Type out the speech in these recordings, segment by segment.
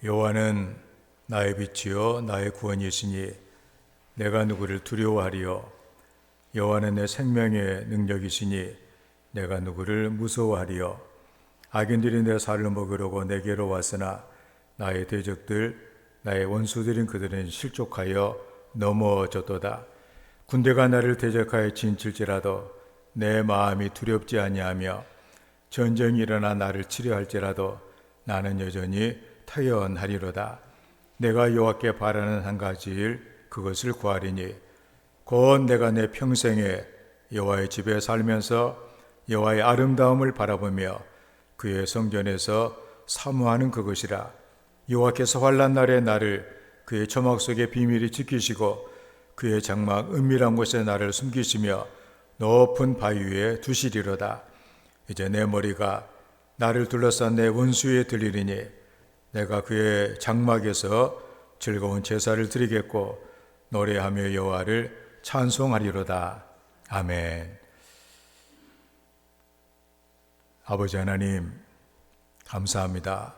여호와는 나의 빛이요 나의 구원이시니 내가 누구를 두려워하리요. 여호와는 내 생명의 능력이시니 내가 누구를 무서워하리요. 악인들이 내 살을 먹으려고 내게로 왔으나 나의 대적들 나의 원수들인 그들은 실족하여 넘어졌도다. 군대가 나를 대적하여 진칠지라도 내 마음이 두렵지 아니하며 전쟁이 일어나 나를 치료할지라도 나는 여전히 태연하리로다. 내가 여호와께 바라는 한 가지 일 그것을 구하리니 곧 내가 내 평생에 여호와의 집에 살면서 여호와의 아름다움을 바라보며 그의 성전에서 사모하는 그것이라. 여호와께서 환난 날에 나를 그의 초막 속에 비밀히 지키시고 그의 장막 은밀한 곳에 나를 숨기시며 높은 바위 위에 두시리로다. 이제 내 머리가 나를 둘러싼 내 원수에 들리리니 내가 그의 장막에서 즐거운 제사를 드리겠고 노래하며 여호와를 찬송하리로다. 아멘. 아버지 하나님, 감사합니다.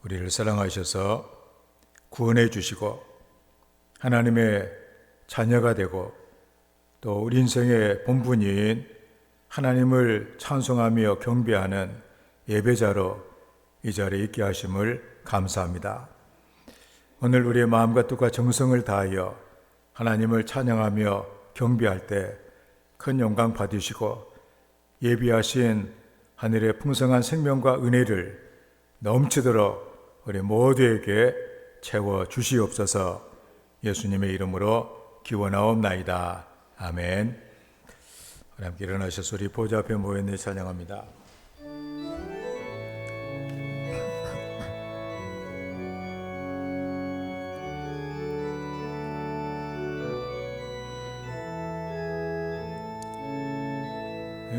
우리를 사랑하셔서 구원해 주시고 하나님의 자녀가 되고 또 우리 인생의 본분인 하나님을 찬송하며 경배하는 예배자로 이 자리에 있게 하심을 감사합니다. 오늘 우리의 마음과 뜻과 정성을 다하여 하나님을 찬양하며 경배할 때 큰 영광 받으시고 예비하신 하늘의 풍성한 생명과 은혜를 넘치도록 우리 모두에게 채워 주시옵소서. 예수님의 이름으로 기원하옵나이다. 아멘. 함께 일어나셔서 우리 보좌 앞에 모였네 찬양합니다.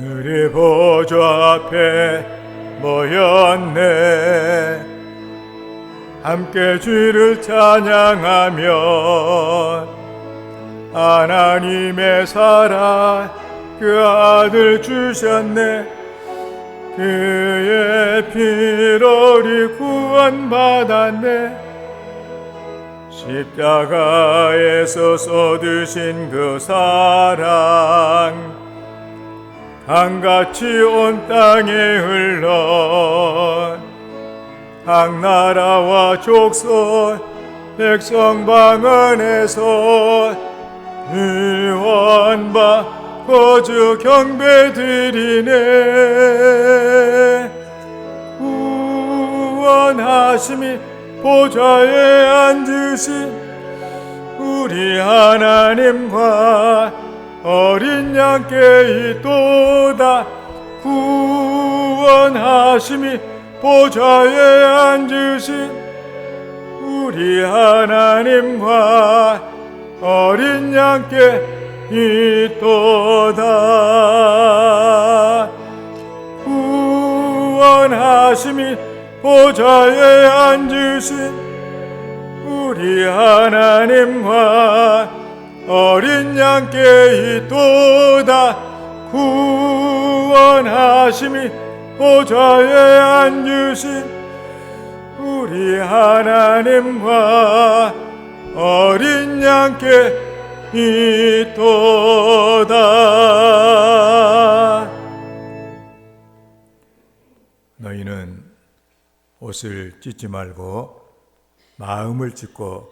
우리 보좌 앞에 모였네. 함께 주를 찬양하며 하나님의 사랑 그 아들 주셨네. 그의 피로 우리 구원받았네. 십자가에서 쏟으신 그 사랑 강같이 온 땅에 흘러 각 나라와 족속 백성 방언에서 의원바 거주 경배드리네. 구원하심이 보좌에 앉으신 우리 하나님과 어린 양께 있도다. 구원하심이 보좌에 앉으신 우리 하나님과 어린 양께 있도다. 구원하심이 보좌에 앉으신 우리 하나님과 어린 양께 있도다. 구원하심이 보좌에 앉으신 우리 하나님과 어린 양께 있도다. 너희는 옷을 찢지 말고 마음을 찢고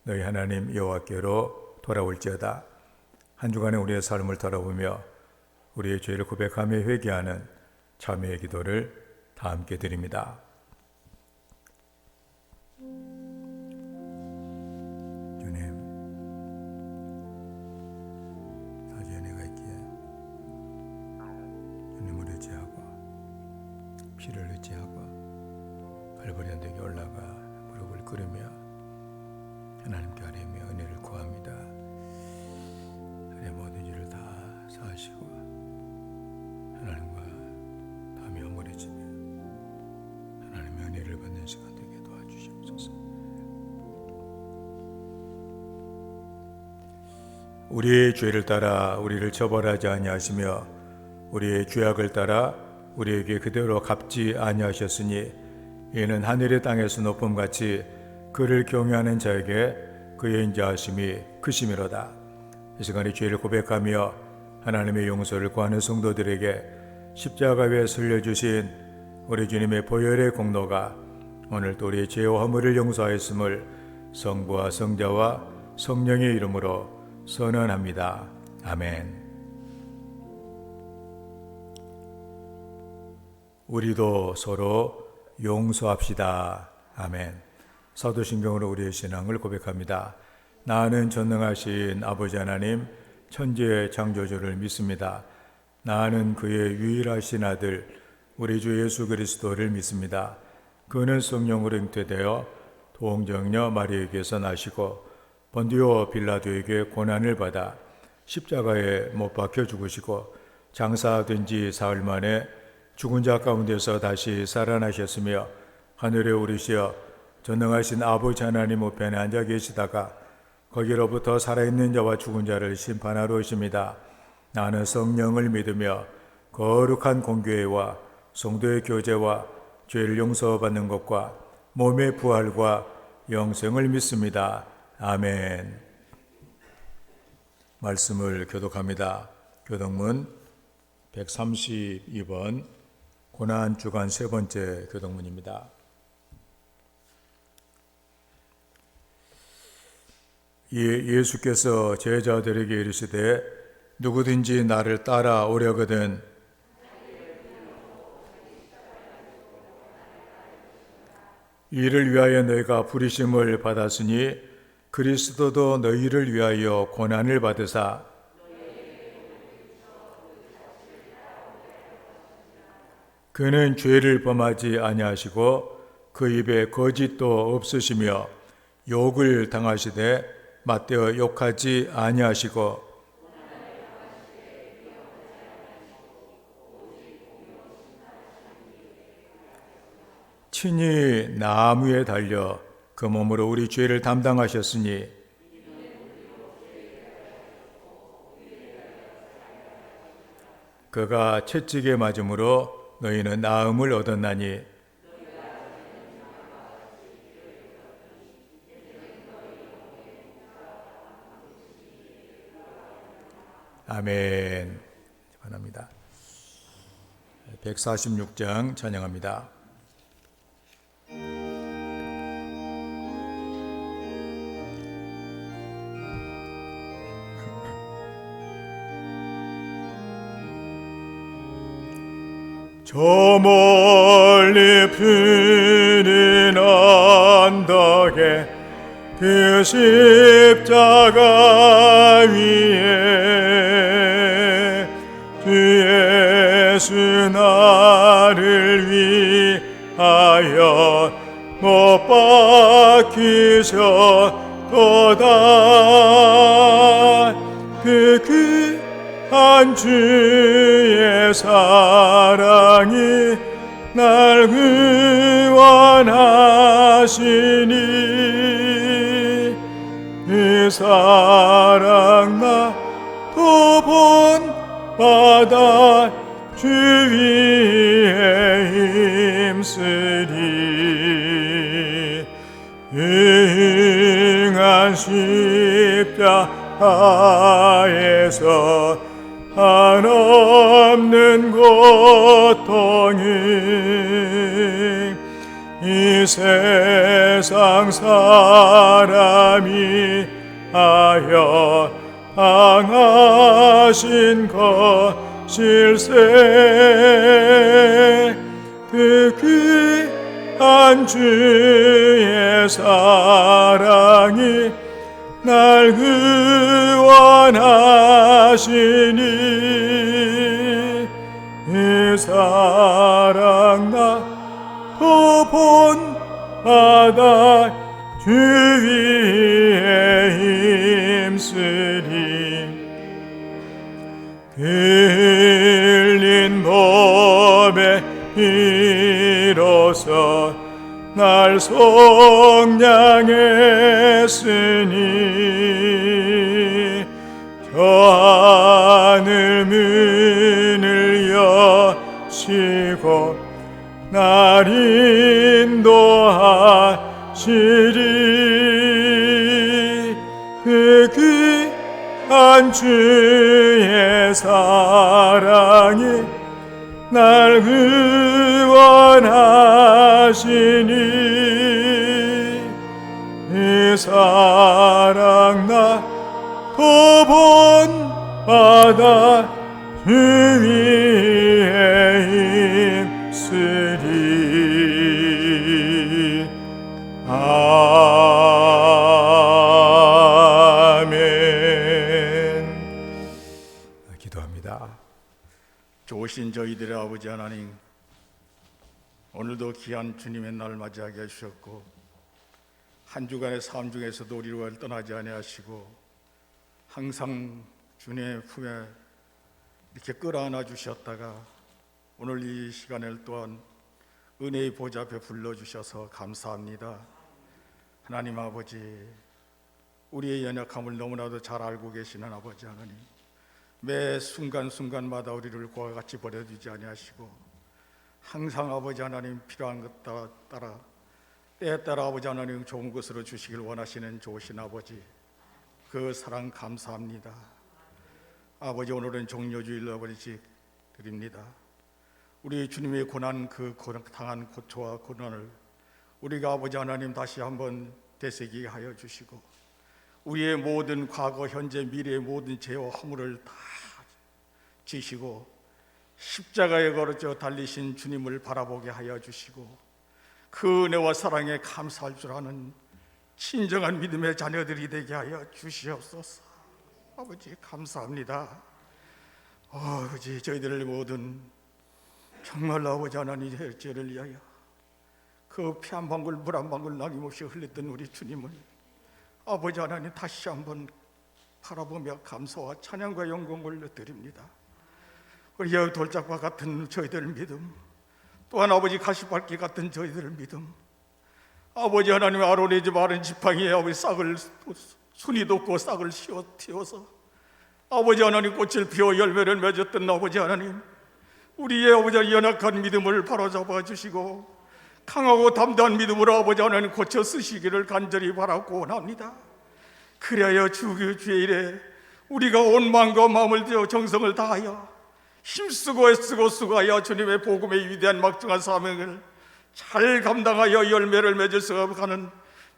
너희 하나님 여호와께로 돌아올지어다. 한 주간의 우리의 삶을 돌아보며 우리의 죄를 고백하며 회개하는 참회의 기도를 다 함께 드립니다. 주님, 사지에 내가 있기에 주님을 의지하고 피를 의지하고 갈보리 언덕에 올라가 무릎을 꿇으며 하나님께 아뢰며 은혜를 구합니다. 내 모든 일을 다 사하시고 하나님과 담이 어머니지며 하나님의 은혜를 받는 시간 되게 도와주시옵소서. 우리의 죄를 따라 우리를 처벌하지 아니하시며 우리의 죄악을 따라 우리에게 그대로 갚지 아니하셨으니 이는 하늘의 땅에서 높음같이 그를 경외하는 자에게 그의 인자하심이 크심이로다. 이 시간에 죄를 고백하며 하나님의 용서를 구하는 성도들에게 십자가 위에 설려주신 우리 주님의 보혈의 공로가 오늘도 우리의 죄와 허물을 용서하였음을 성부와 성자와 성령의 이름으로 선언합니다. 아멘. 우리도 서로 용서합시다. 아멘. 사도신경으로 우리의 신앙을 고백합니다. 나는 전능하신 아버지 하나님 천지의 창조주를 믿습니다. 나는 그의 유일하신 아들 우리 주 예수 그리스도를 믿습니다. 그는 성령으로 잉태되어 동정녀 마리아에게서 나시고 본디오 빌라도에게 고난을 받아 십자가에 못 박혀 죽으시고 장사된 지 사흘 만에 죽은 자 가운데서 다시 살아나셨으며 하늘에 오르시어 전능하신 아버지 하나님 우편에 앉아 계시다가 거기로부터 살아있는 자와 죽은 자를 심판하러 오십니다. 나는 성령을 믿으며 거룩한 공교회와 성도의 교제와 죄를 용서받는 것과 몸의 부활과 영생을 믿습니다. 아멘. 말씀을 교독합니다. 교독문 132번 고난주간 세 번째 교독문입니다. 예수께서 제자들에게 이르시되 누구든지 나를 따라오려거든 이를 위하여 너희가 부르심을 받았으니 그리스도도 너희를 위하여 고난을 받으사 그는 죄를 범하지 아니하시고 그 입에 거짓도 없으시며 욕을 당하시되 맞대어 욕하지 아니하시고 친히 나무에 달려 그 몸으로 우리 죄를 담당하셨으니 그가 채찍에 맞음으로 너희는 나음을 얻었나니 아멘. 반갑습니다. 146장 찬양합니다. 저 멀리 푸른 언덕에 그 십자가 위에 주 예수 나를 위하여 못 박히셨도다. 그 귀한 주의 사랑이 날 구원하시니 그 사랑 나도 본받아 주 위에 힘쓰리. 응한 십자가에서 한없는 고통이 이 세상 사람이 하여 당하신 것일세. 그 귀한 주의 사랑이 날 구원하시니 이 사랑 나도 본받아 주 위에 힘쓰리. 흘린 몸에 비로소 날 속량했으니 저 하늘 문을 여시고 날 인도하시리. 그 귀한 주의 사랑이 날 구원하시니 이 사랑 나 도본받아 주 위에 힘쓰리. 아멘. 기도합니다. 좋으신 저희들의 아버지 하나님, 오늘도 귀한 주님의 날 맞이하게 해주셨고 한 주간의 삶 중에서도 우리를 떠나지 아니하시고 항상 주님의 품에 이렇게 끌어안아 주셨다가 오늘 이 시간을 또한 은혜의 보좌 앞에 불러주셔서 감사합니다. 하나님 아버지, 우리의 연약함을 너무나도 잘 알고 계시는 아버지 하나님, 매 순간순간마다 우리를 그와 같이 버려두지 아니하시고 항상 아버지 하나님 필요한 것 따라 때에 따라 아버지 하나님 좋은 것으로 주시길 원하시는 좋으신 아버지, 그 사랑 감사합니다. 아버지, 오늘은 종려주일 아버지 드립니다. 우리 주님의 고난, 그 당한 고초와 고난을 우리가 아버지 하나님 다시 한번 되새기게 하여 주시고 우리의 모든 과거, 현재, 미래의 모든 죄와 허물을 다 지시고 십자가에 걸어져 달리신 주님을 바라보게 하여 주시고 그 은혜와 사랑에 감사할 줄 아는 진정한 믿음의 자녀들이 되게 하여 주시옵소서. 아버지 감사합니다. 아버지, 저희들을 모든 정말 아버지 하나님의 죄를 위하여 그 피 한 방울 물 한 방울 남김없이 흘렸던 우리 주님을 아버지 하나님 다시 한번 바라보며 감사와 찬양과 영광을 드립니다. 우리의 돌짝과 같은 저희들 믿음, 또한 아버지 가시밭길 같은 저희들 믿음, 아버지 하나님 아론의 집 마른 지팡이에 아버지 싹을 순이 돋고 싹을 틔워서 아버지 하나님 꽃을 피워 열매를 맺었던 아버지 하나님, 우리의 아버지 연약한 믿음을 바로잡아 주시고 강하고 담대한 믿음으로 아버지 하나님 고쳐 쓰시기를 간절히 바라고 원합니다. 그래야 주일에 우리가 온 마음과 마음을 정성을 다하여 힘쓰고 애쓰고 수고하여 주님의 복음의 위대한 막중한 사명을 잘 감당하여 열매를 맺을 수 없는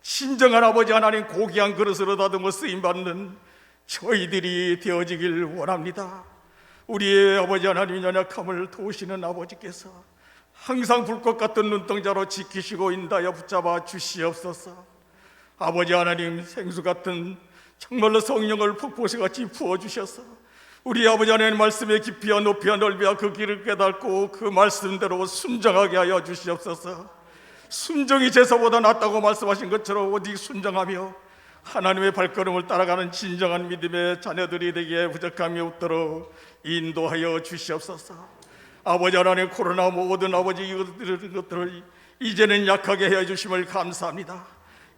진정한 아버지 하나님 고귀한 그릇으로 다듬어 쓰임받는 저희들이 되어지길 원합니다. 우리의 아버지 하나님 연약함을 도우시는 아버지께서 항상 불꽃 같은 눈동자로 지키시고 인다여 붙잡아 주시옵소서. 아버지 하나님, 생수 같은 정말로 성령을 폭포수같이 부어주셔서 우리 아버지 하나님 말씀의 깊이와 높이와 넓이와 그 길을 깨닫고 그 말씀대로 순종하게 하여 주시옵소서. 순종이 제사보다 낫다고 말씀하신 것처럼 어디 순종하며 하나님의 발걸음을 따라가는 진정한 믿음의 자녀들이 되기에 부족함이 없도록 인도하여 주시옵소서. 아버지 하나님, 코로나 모든 아버지 이것들을 이제는 약하게 해주심을 감사합니다.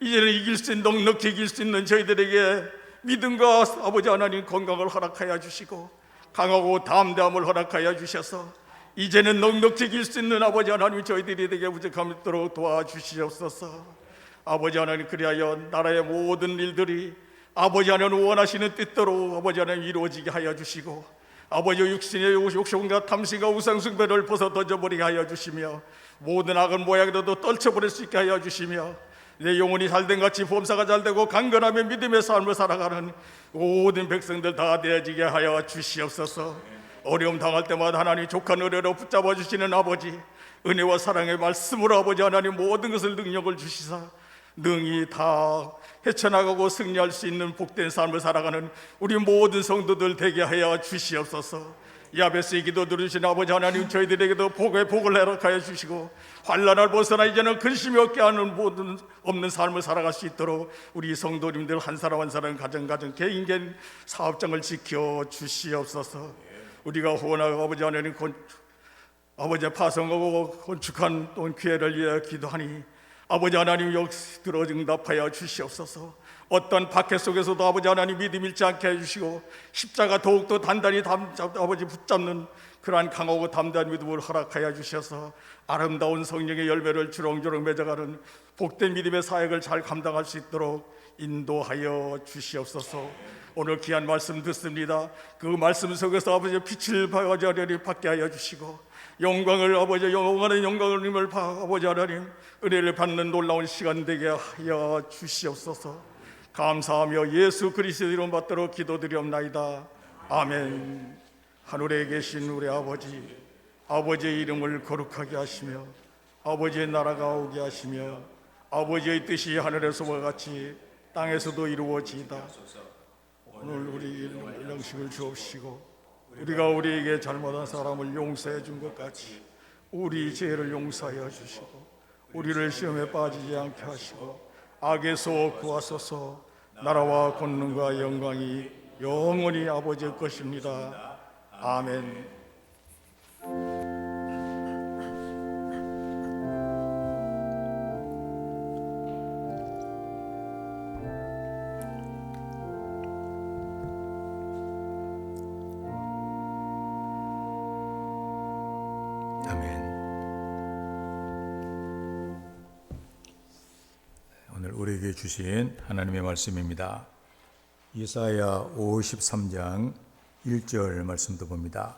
이제는 이길 수 있는, 넉넉히 이길 수 있는 저희들에게 믿음과 아버지 하나님 건강을 허락하여 주시고 강하고 담대함을 허락하여 주셔서 이제는 넉넉히 이길 수 있는 아버지 하나님 저희들이 되게 부족함이 있도록 도와주시옵소서. 아버지 하나님, 그리하여 나라의 모든 일들이 아버지 하나님 원하시는 뜻대로 아버지 하나님 이루어지게 하여 주시고 아버지 육신의 욕심과 탐심과 우상숭배를 벗어 던져버리게 하여 주시며 모든 악은 모양이라도 떨쳐버릴 수 있게 하여 주시며 내 영혼이 잘된 같이 범사가 잘되고 강건하며 믿음의 삶을 살아가는 모든 백성들 다 되어지게 하여 주시옵소서. 어려움 당할 때마다 하나님 족한 은혜로 붙잡아 주시는 아버지, 은혜와 사랑의 말씀으로 아버지 하나님 모든 것을 능력을 주시사 능히 다 헤쳐나가고 승리할 수 있는 복된 삶을 살아가는 우리 모든 성도들 되게 하여 주시옵소서. 야베스의 기도 들으신 아버지 하나님, 저희들에게도 복의 복을 허락하여 주시고 환난을 벗어나 이제는 근심이 없게 하는 모든 없는 삶을 살아갈 수 있도록 우리 성도님들 한 사람 한 사람 가정 개인 사업장을 지켜 주시옵소서. 우리가 후원하고 아버지 하나님 아버지 파송하고 건축한 또 기회를 위해 기도하니 아버지 하나님 역시 들어 응답하여 주시옵소서. 어떤 박해 속에서도 아버지 하나님 믿음 잃지 않게 해주시고 십자가 더욱더 단단히 아버지 붙잡는 그러한 강하고 담대한 믿음을 허락하여 주셔서 아름다운 성령의 열매를 주렁주렁 맺어가는 복된 믿음의 사역을 잘 감당할 수 있도록 인도하여 주시옵소서. 오늘 귀한 말씀 듣습니다. 그 말씀 속에서 아버지의 빛을 받게 하여 주시고 영광을 아버지 영원한 영광을 님을 아버지 하나님 은혜를 받는 놀라운 시간 되게 하여 주시옵소서. 감사하며 예수 그리스도 이름 받도록 기도드리옵나이다. 아멘. 하늘에 계신 우리 아버지, 아버지의 이름을 거룩하게 하시며 아버지의 나라가 오게 하시며 아버지의 뜻이 하늘에서와 같이 땅에서도 이루어지이다. 오늘 우리 양식을 주옵시고 우리가 우리에게 잘못한 사람을 용서해 준 것 같이 우리 죄를 용서하여 주시고 우리를 시험에 빠지지 않게 하시고 악에서 구하소서. 나라와 권능과 영광이 영원히 아버지의 것입니다. 아멘. 오늘 우리에게 주신 하나님의 말씀입니다. 이사야 53장 1절 말씀도 봅니다.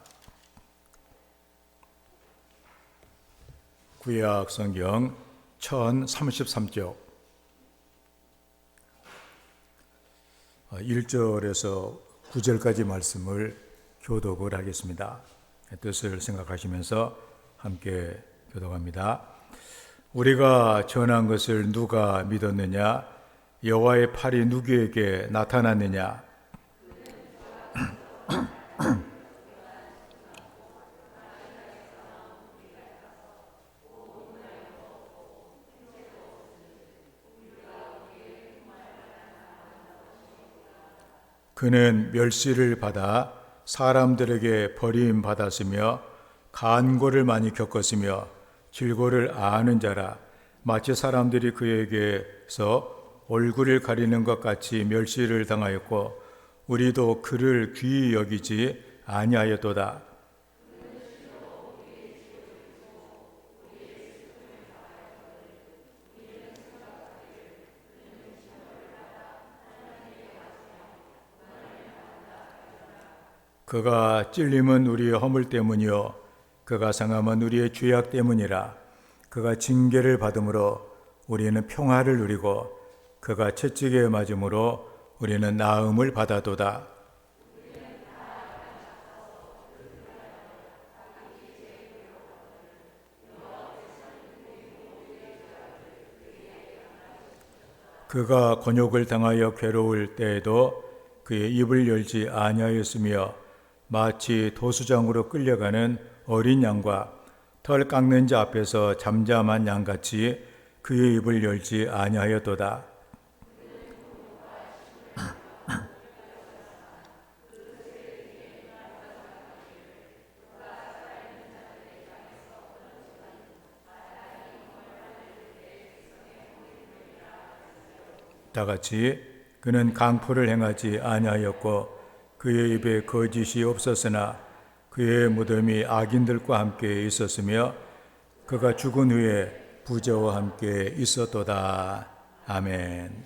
구약 성경 1033쪽 1절에서 9절까지 말씀을 교독을 하겠습니다. 뜻을 생각하시면서 함께 교독합니다. 우리가 전한 것을 누가 믿었느냐? 여호와의 팔이 누구에게 나타났느냐? 그는 멸시를 받아 사람들에게 버림받았으며 간고를 많이 겪었으며 질고를 아는 자라. 마치 사람들이 그에게서 얼굴을 가리는 것 같이 멸시를 당하였고 우리도 그를 귀히 여기지 아니하였도다. 그가 찔림은 우리의 허물 때문이요 그가 상함은 우리의 죄악 때문이라. 그가 징계를 받음으로 우리는 평화를 누리고 그가 채찍에 맞음으로 우리는 나음을 받아도다. 그가 곤욕을 당하여 괴로울 때에도 그의 입을 열지 아니하였으며 마치 도수장으로 끌려가는 어린 양과 털 깎는 자 앞에서 잠잠한 양같이 그의 입을 열지 아니하였도다. 다같이 그는 강포를 행하지 아니하였고 그의 입에 거짓이 없었으나 그의 무덤이 악인들과 함께 있었으며 그가 죽은 후에 부자와 함께 있었도다. 아멘.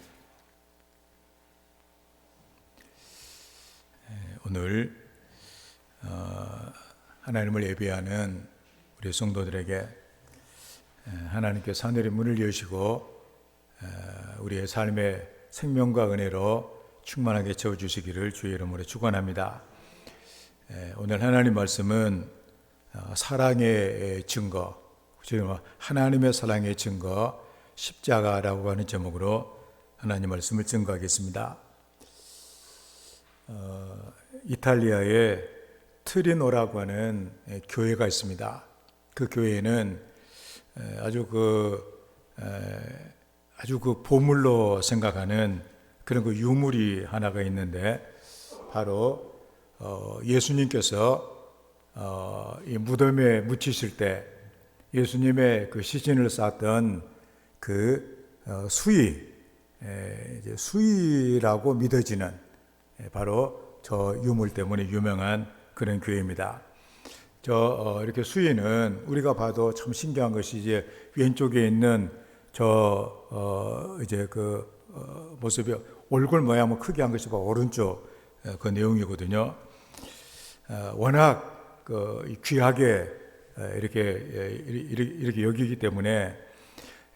오늘 하나님을 예배하는 우리 성도들에게 하나님께서 하늘의 문을 여시고 우리의 삶의 생명과 은혜로 충만하게 채워주시기를 주의 이름으로 축원합니다. 오늘 하나님 말씀은 사랑의 증거, 하나님의 사랑의 증거, 십자가라고 하는 제목으로 하나님 말씀을 증거하겠습니다. 이탈리아에 트리노라고 하는 교회가 있습니다. 그 교회는 아주 보물로 생각하는 그런 그 유물이 하나가 있는데 바로 예수님께서 이 무덤에 묻히실 때 예수님의 그 시신을 쌌던 그 수의라고 믿어지는 바로 저 유물 때문에 유명한 그런 교회입니다. 이렇게 수위는 우리가 봐도 참 신기한 것이 이제 왼쪽에 있는 모습이 얼굴 모양을 크게 한 것이 바로 오른쪽 그 내용이거든요. 워낙 귀하게 이렇게 여기기 때문에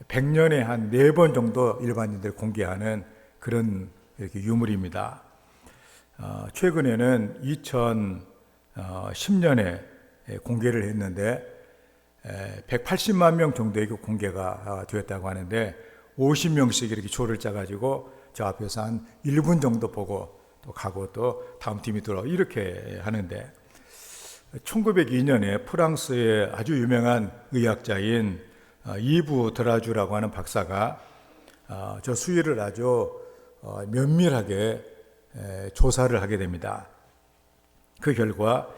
100년에 한 4번 정도 일반인들 공개하는 그런 이렇게 유물입니다. 최근에는 2010년에 공개를 했는데 180만 명 정도에게 공개가 되었다고 하는데 50명씩 이렇게 조를 짜가지고 저 앞에서 한 1분 정도 보고 또 가고 또 다음 팀이 들어 이렇게 하는데 1902년에 프랑스의 아주 유명한 의학자인 이브 드라주라고 하는 박사가 저 수위를 아주 면밀하게 조사를 하게 됩니다. 그 결과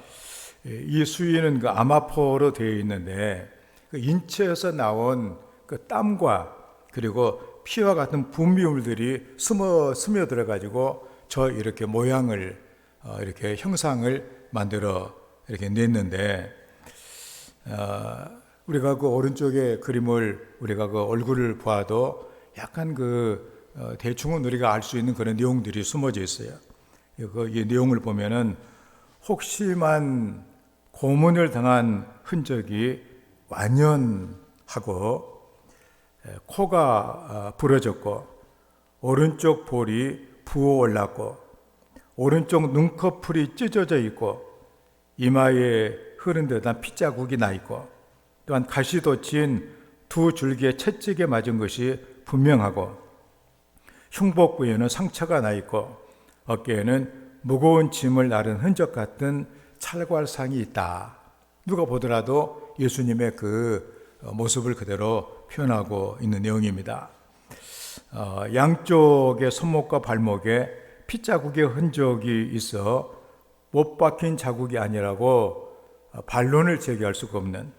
이 수위는 그 암화포로 되어 있는데 그 인체에서 나온 그 땀과 그리고 피와 같은 분비물들이 스며들어 가지고 저 이렇게 모양을 이렇게 형상을 만들어 이렇게 냈는데 우리가 그 오른쪽에 그림을 우리가 그 얼굴을 보아도 약간 대충은 우리가 알 수 있는 그런 내용들이 숨어져 있어요. 이 내용을 보면은 혹시만 고문을 당한 흔적이 완연하고 코가 부러졌고 오른쪽 볼이 부어올랐고 오른쪽 눈꺼풀이 찢어져 있고 이마에 흐른 듯한 핏자국이 나 있고 또한 가시 돋친 2 줄기의 채찍에 맞은 것이 분명하고 흉복 부위에는 상처가 나 있고 어깨에는 무거운 짐을 나른 흔적 같은 찰괄상이 있다. 누가 보더라도 예수님의 그 모습을 그대로 표현하고 있는 내용입니다. 양쪽의 손목과 발목에 핏자국의 흔적이 있어 못 박힌 자국이 아니라고 반론을 제기할 수가 없는.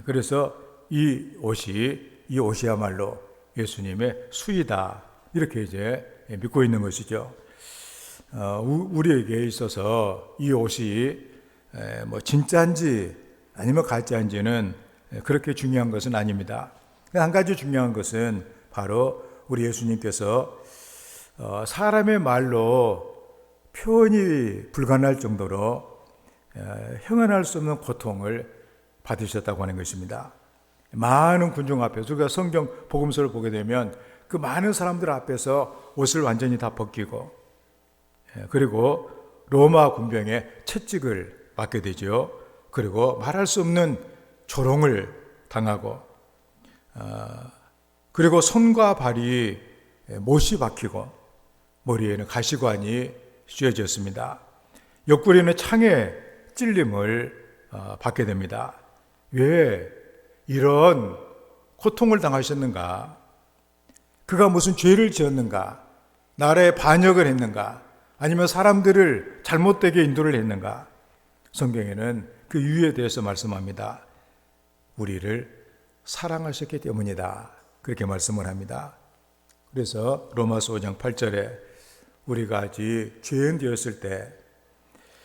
그래서 이 옷이야말로 예수님의 수이다. 이렇게 이제 믿고 있는 것이죠. 우리에게 있어서 이 옷이 뭐 진짜인지 아니면 가짜인지는 그렇게 중요한 것은 아닙니다. 한 가지 중요한 것은 바로 우리 예수님께서 사람의 말로 표현이 불가능할 정도로 형언할 수 없는 고통을 받으셨다고 하는 것입니다. 많은 군중 앞에서 우리가 성경 복음서를 보게 되면 그 많은 사람들 앞에서 옷을 완전히 다 벗기고 그리고 로마 군병의 채찍을 맞게 되죠. 그리고 말할 수 없는 조롱을 당하고 그리고 손과 발이 못이 박히고 머리에는 가시관이 씌워졌습니다. 옆구리는 창에 찔림을 받게 됩니다. 왜 이런 고통을 당하셨는가? 그가 무슨 죄를 지었는가? 나라에 반역을 했는가? 아니면 사람들을 잘못되게 인도를 했는가? 성경에는 그 이유에 대해서 말씀합니다. 우리를 사랑하셨기 때문이다. 그렇게 말씀을 합니다. 그래서 로마서 5장 8절에 우리가 아직 죄인 되었을 때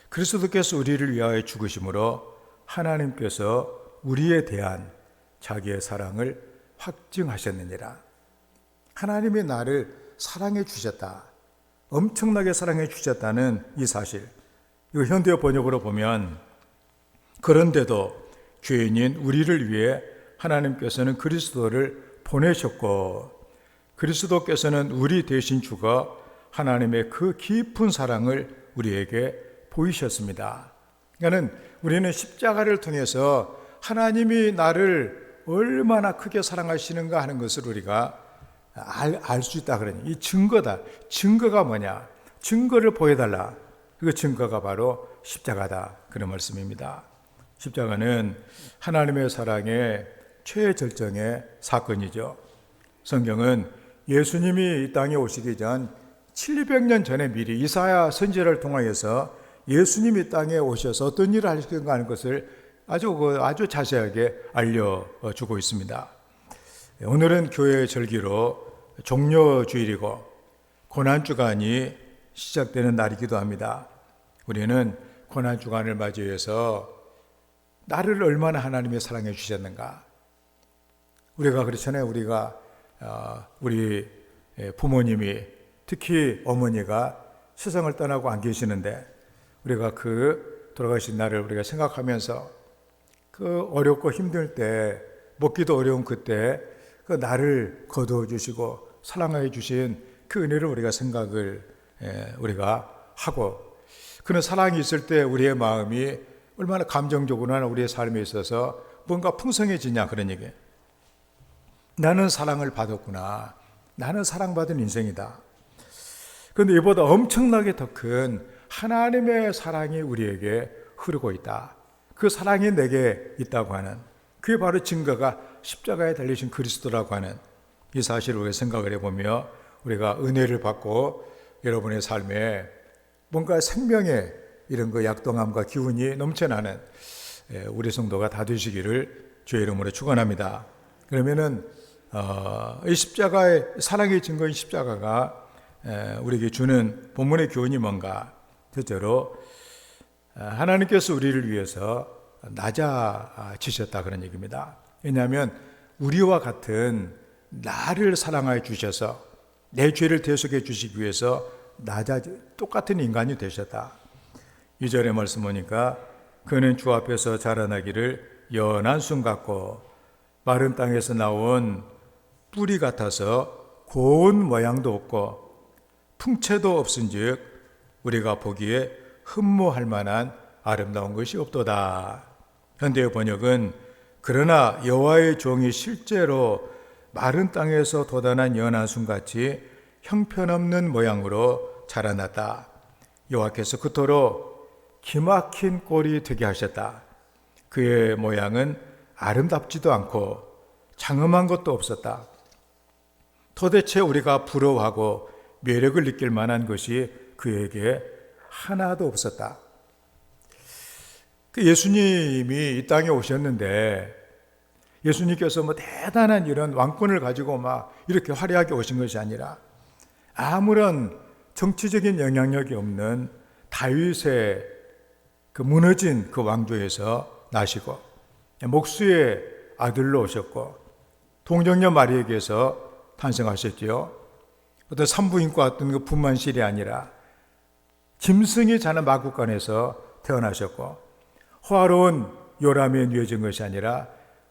그리스도께서 우리를 위하여 죽으심으로 하나님께서 우리에 대한 자기의 사랑을 확증하셨느니라. 하나님이 나를 사랑해 주셨다. 엄청나게 사랑해 주셨다는 이 사실. 이거 현대어 번역으로 보면 그런데도 죄인인 우리를 위해 하나님께서는 그리스도를 보내셨고 그리스도께서는 우리 대신 죽어 하나님의 그 깊은 사랑을 우리에게 보이셨습니다. 그러니까 우리는 십자가를 통해서 하나님이 나를 얼마나 크게 사랑하시는가 하는 것을 우리가 알 수 있다 그러니 이 증거다. 증거가 뭐냐? 증거를 보여달라. 그 증거가 바로 십자가다. 그런 말씀입니다. 십자가는 하나님의 사랑의 최절정의 사건이죠. 성경은 예수님이 이 땅에 오시기 전 700년 전에 미리 이사야 선지자를 통하여서 예수님이 이 땅에 오셔서 어떤 일을 하시는가 하는 것을 아주 자세하게 알려주고 있습니다. 오늘은 교회의 절기로 종료주일이고 고난주간이 시작되는 날이기도 합니다. 우리는 고난주간을 맞이해서 나를 얼마나 하나님이 사랑해 주셨는가. 우리가 그렇잖아요. 우리 부모님이, 특히 어머니가 세상을 떠나고 안 계시는데 우리가 그 돌아가신 날을 우리가 생각하면서 그 어렵고 힘들 때, 먹기도 어려운 그때 그 나를 거두어 주시고 사랑해 주신 그 은혜를 우리가 생각을 우리가 하고, 그런 사랑이 있을 때 우리의 마음이 얼마나 감정적으로나 우리의 삶에 있어서 뭔가 풍성해지냐, 그런 얘기예요. 나는 사랑을 받았구나. 나는 사랑받은 인생이다. 그런데 이보다 엄청나게 더 큰 하나님의 사랑이 우리에게 흐르고 있다. 그 사랑이 내게 있다고 하는, 그게 바로 증거가 십자가에 달리신 그리스도라고 하는 이 사실을 우리가 생각을 해보며 우리가 은혜를 받고 여러분의 삶에 뭔가 생명의 이런 그 약동함과 기운이 넘쳐나는 우리 성도가 다 되시기를 주의 이름으로 축원합니다. 그러면은 이 십자가의 사랑의 증거인 십자가가 우리에게 주는 본문의 교훈이 뭔가? 첫째로 하나님께서 우리를 위해서 낮아지셨다, 그런 얘기입니다. 왜냐하면 우리와 같은 나를 사랑하여 주셔서 내 죄를 대속해 주시기 위해서 똑같은 인간이 되셨다. 2절의 말씀 보니까 그는 주 앞에서 자라나기를 연한 순 같고 마른 땅에서 나온 뿌리 같아서 고운 모양도 없고 풍채도 없은즉 우리가 보기에 흠모할 만한 아름다운 것이 없도다. 현대의 번역은 그러나 여호와의 종이 실제로 마른 땅에서 돋아난 연한 순같이 형편없는 모양으로 자라났다. 여호와께서 그토록 기막힌 꼴이 되게 하셨다. 그의 모양은 아름답지도 않고 장엄한 것도 없었다. 도대체 우리가 부러워하고 매력을 느낄 만한 것이 그에게 하나도 없었다. 예수님이 이 땅에 오셨는데 예수님께서 뭐 대단한 이런 왕권을 가지고 막 이렇게 화려하게 오신 것이 아니라 아무런 정치적인 영향력이 없는 다윗의 그 무너진 그 왕조에서 나시고 목수의 아들로 오셨고 동정녀 마리에게서 탄생하셨지요. 어떤 산부인과 어떤 그 분만실이 아니라 짐승이 자는 마구간에서 태어나셨고 호화로운 요람에 누워진 것이 아니라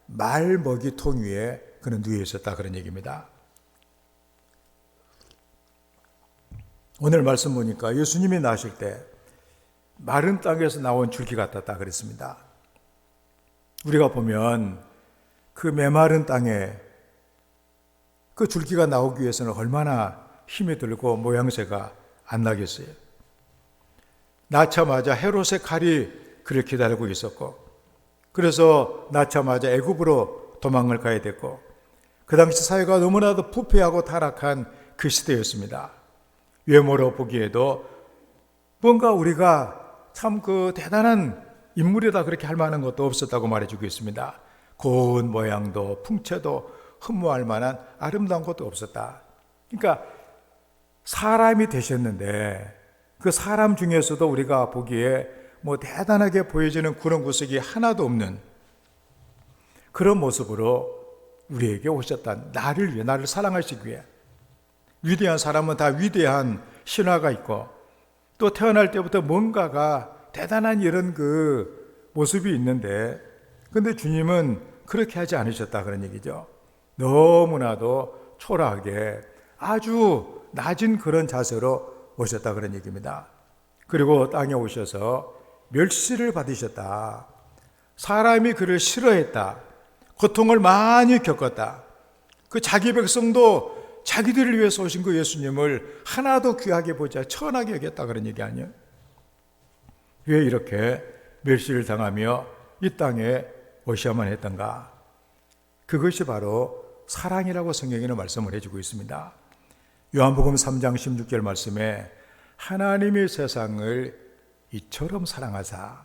말 먹이통 위에 그는 누워 있었다, 그런 얘기입니다. 오늘 말씀 보니까 예수님이 나실 때 마른 땅에서 나온 줄기 같았다 그랬습니다. 우리가 보면 그 메마른 땅에 그 줄기가 나오기 위해서는 얼마나 힘이 들고 모양새가 안 나겠어요. 낳자마자 헤롯의 칼이 그를 기다리고 있었고, 그래서 낳자마자 애굽으로 도망을 가야 됐고, 그 당시 사회가 너무나도 부패하고 타락한 그 시대였습니다. 외모로 보기에도 뭔가 우리가 참 그 대단한 인물이다 그렇게 할 만한 것도 없었다고 말해주고 있습니다. 고운 모양도 풍채도 흠모할 만한 아름다운 것도 없었다. 그러니까 사람이 되셨는데 그 사람 중에서도 우리가 보기에 뭐 대단하게 보여지는 그런 구석이 하나도 없는 그런 모습으로 우리에게 오셨다. 나를 위해, 나를 사랑하시기 위해. 위대한 사람은 다 위대한 신화가 있고 또 태어날 때부터 뭔가가 대단한 이런 그 모습이 있는데, 근데 주님은 그렇게 하지 않으셨다, 그런 얘기죠. 너무나도 초라하게 아주 낮은 그런 자세로 오셨다, 그런 얘기입니다. 그리고 땅에 오셔서 멸시를 받으셨다. 사람이 그를 싫어했다. 고통을 많이 겪었다. 그 자기 백성도 자기들을 위해서 오신 그 예수님을 하나도 귀하게 보자 천하게 여겼다, 그런 얘기 아니에요? 왜 이렇게 멸시를 당하며 이 땅에 오셔야만 했던가? 그것이 바로 사랑이라고 성경에는 말씀을 해주고 있습니다. 요한복음 3장 16절 말씀에 하나님이 세상을 이처럼 사랑하사,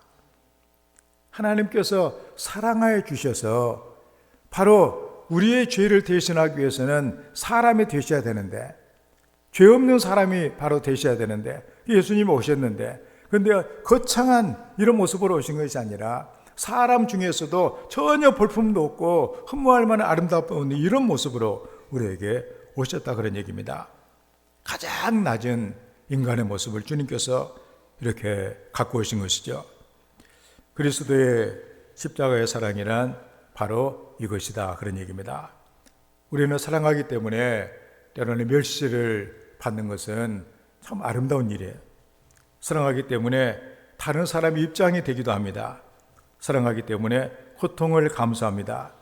하나님께서 사랑하여 주셔서 바로 우리의 죄를 대신하기 위해서는 사람이 되셔야 되는데, 죄 없는 사람이 바로 되셔야 되는데 예수님이 오셨는데, 그런데 거창한 이런 모습으로 오신 것이 아니라 사람 중에서도 전혀 볼품도 없고 흠모할 만한 아름다운 이런 모습으로 우리에게 오셨다 그런 얘기입니다. 가장 낮은 인간의 모습을 주님께서 이렇게 갖고 오신 것이죠. 그리스도의 십자가의 사랑이란 바로 이것이다 그런 얘기입니다. 우리는 사랑하기 때문에 때로는 멸시를 받는 것은 참 아름다운 일이에요. 사랑하기 때문에 다른 사람의 입장이 되기도 합니다. 사랑하기 때문에 고통을 감수합니다.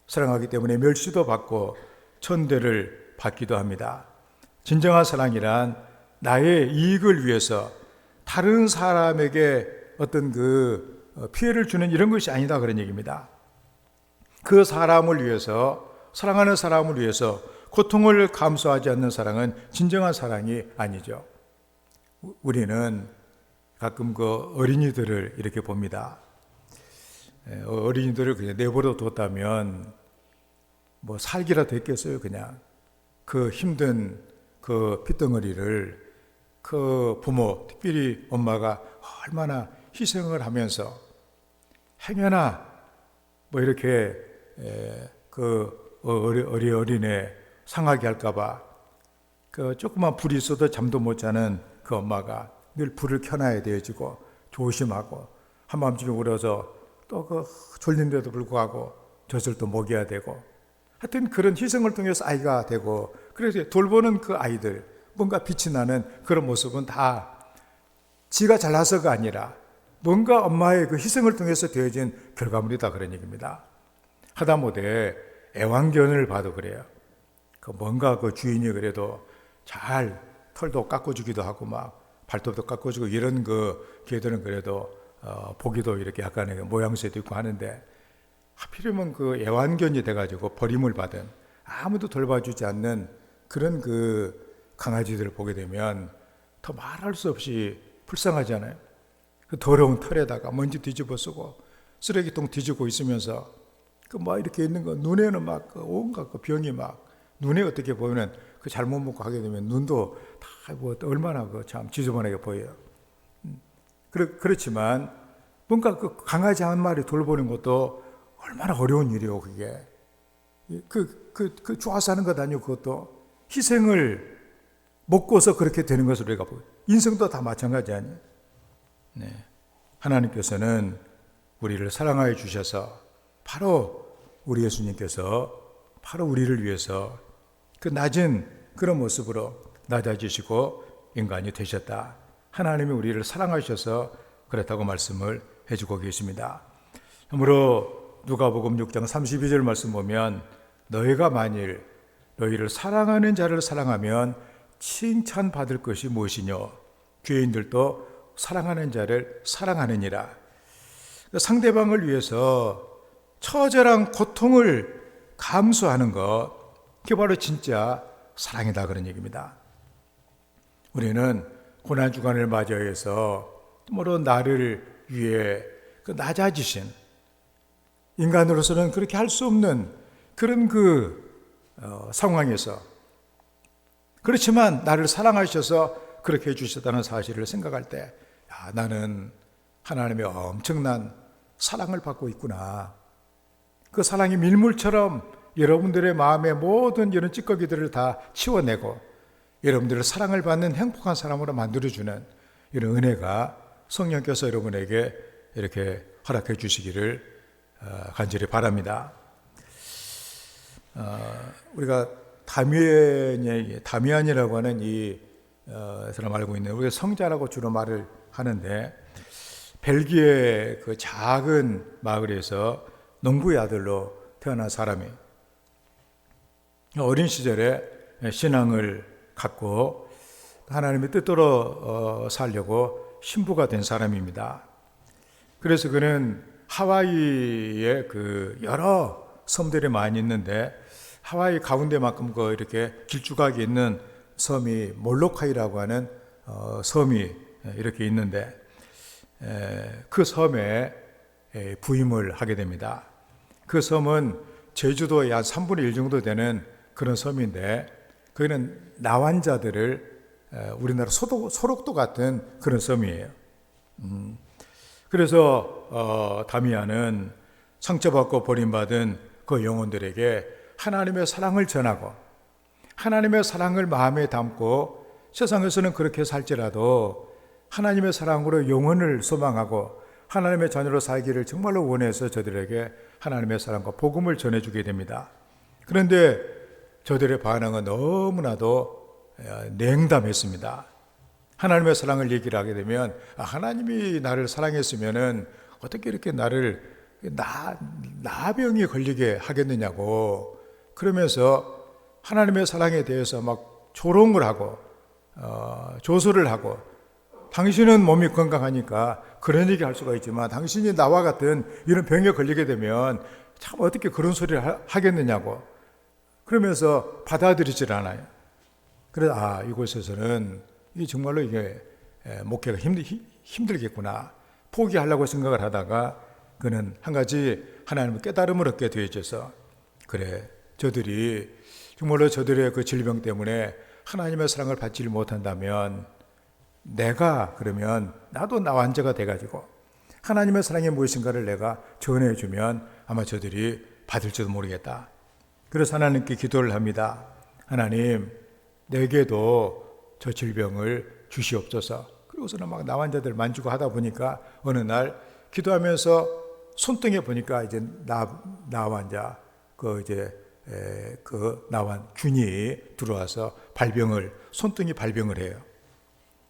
사랑하기 때문에 멸시도 받고 천대를 받기도 합니다. 진정한 사랑이란 나의 이익을 위해서 다른 사람에게 어떤 피해를 주는 이런 것이 아니다 그런 얘기입니다. 그 사람을 위해서, 사랑하는 사람을 위해서 고통을 감수하지 않는 사랑은 진정한 사랑이 아니죠. 우리는 가끔 어린이들을 이렇게 봅니다. 어린이들을 그냥 내버려 뒀다면 뭐 살기라도 했겠어요. 그냥 그 힘든 핏덩어리를 그 부모, 특별히 엄마가 얼마나 희생을 하면서 행여나 뭐 이렇게 어린애 상하게 할까봐 조그만 불이 있어도 잠도 못 자는 그 엄마가 늘 불을 켜놔야 되어지고 조심하고 한밤중에 울어서 또 졸린데도 불구하고 젖을 또 먹여야 되고 하여튼 그런 희생을 통해서 아이가 되고 그래서 돌보는 그 아이들 뭔가 빛이 나는 그런 모습은 다 지가 잘나서가 아니라 뭔가 엄마의 그 희생을 통해서 되어진 결과물이다 그런 얘기입니다. 하다못해 애완견을 봐도 그래요. 뭔가 주인이 그래도 잘 털도 깎아주기도 하고 막 발톱도 깎아주고 이런 개들은 그래도 보기도 이렇게 약간의 모양새도 있고 하는데 하필이면 애완견이 돼가지고 버림을 받은 아무도 돌봐주지 않는 그런 강아지들을 보게 되면 더 말할 수 없이 불쌍하잖아요. 그 더러운 털에다가 먼지 뒤집어 쓰고 쓰레기통 뒤집고 있으면서 이렇게 있는 거 눈에는 온갖 병이 눈에 어떻게 보면 잘못 먹고 하게 되면 눈도 다 얼마나 참 지저분하게 보여요. 그렇지만 뭔가 강아지 한 마리 돌보는 것도 얼마나 어려운 일이요, 그게. 좋아서 하는 것 아니요, 그것도. 희생을 먹고서 그렇게 되는 것으로 우리가 보고. 인생도 다 마찬가지 아니에요. 네. 하나님께서는 우리를 사랑하여 주셔서 바로 우리 예수님께서 바로 우리를 위해서 그 낮은 그런 모습으로 낮아지시고 인간이 되셨다. 하나님이 우리를 사랑하셔서 그렇다고 말씀을 해주고 계십니다. 그러므로 누가복음 6장 32절 말씀 보면 너희가 만일 너희를 사랑하는 자를 사랑하면 칭찬받을 것이 무엇이뇨? 죄인들도 사랑하는 자를 사랑하느니라. 상대방을 위해서 처절한 고통을 감수하는 것, 그게 바로 진짜 사랑이다 그런 얘기입니다. 우리는 고난주간을 맞이해서 물론 나를 위해 낮아지신 인간으로서는 그렇게 할 수 없는 그런 상황에서 그렇지만 나를 사랑하셔서 그렇게 해주셨다는 사실을 생각할 때 나는 하나님의 엄청난 사랑을 받고 있구나. 그 사랑이 밀물처럼 여러분들의 마음의 모든 이런 찌꺼기들을 다 치워내고 여러분들을 사랑을 받는 행복한 사람으로 만들어주는 이런 은혜가 성령께서 여러분에게 이렇게 허락해 주시기를 간절히 바랍니다. 우리가 다미안이라고 하는 이 사람 알고 있는 우리가 성자라고 주로 말을 하는데 벨기에 그 작은 마을에서 농부의 아들로 태어난 사람이 어린 시절에 신앙을 갖고 하나님의 뜻대로 살려고 신부가 된 사람입니다. 그래서 그는 하와이에 여러 섬들이 많이 있는데 하와이 가운데만큼 이렇게 길쭉하게 있는 섬이 몰로카이라고 하는 섬이 이렇게 있는데 그 섬에 부임을 하게 됩니다. 그 섬은 제주도의 한 3분의 1 정도 되는 그런 섬인데 거기는 나환자들을 우리나라 소록도 같은 그런 섬이에요. 그래서 다미안은 상처받고 버림받은 그 영혼들에게 하나님의 사랑을 전하고 하나님의 사랑을 마음에 담고 세상에서는 그렇게 살지라도 하나님의 사랑으로 영혼을 소망하고 하나님의 자녀로 살기를 정말로 원해서 저들에게 하나님의 사랑과 복음을 전해주게 됩니다. 그런데 저들의 반응은 너무나도 냉담했습니다. 하나님의 사랑을 얘기를 하게 되면 하나님이 나를 사랑했으면은 어떻게 이렇게 나를 나병이 걸리게 하겠느냐고 그러면서 하나님의 사랑에 대해서 막 조롱을 하고 조소를 하고 당신은 몸이 건강하니까 그런 얘기 할 수가 있지만 당신이 나와 같은 이런 병에 걸리게 되면 참 어떻게 그런 소리를 하겠느냐고 그러면서 받아들이질 않아요. 그래서 이곳에서는 이 정말로 이게 목회가 힘들겠구나 포기하려고 생각을 하다가 그는 한 가지 하나님의 깨달음을 얻게 되어져서 그래 저들이 정말로 저들의 그 질병 때문에 하나님의 사랑을 받지 못한다면 내가 그러면 나도 나 환자가 돼가지고 하나님의 사랑이 무엇인가를 내가 전해주면 아마 저들이 받을지도 모르겠다. 그래서 하나님께 기도를 합니다. 하나님 내게도 저 질병을 주시옵소서. 그리고서는 막 나 환자들 만지고 하다 보니까 어느 날 기도하면서 손등에 보니까 이제 나 환자 나환 균이 들어와서 손등이 발병을 해요.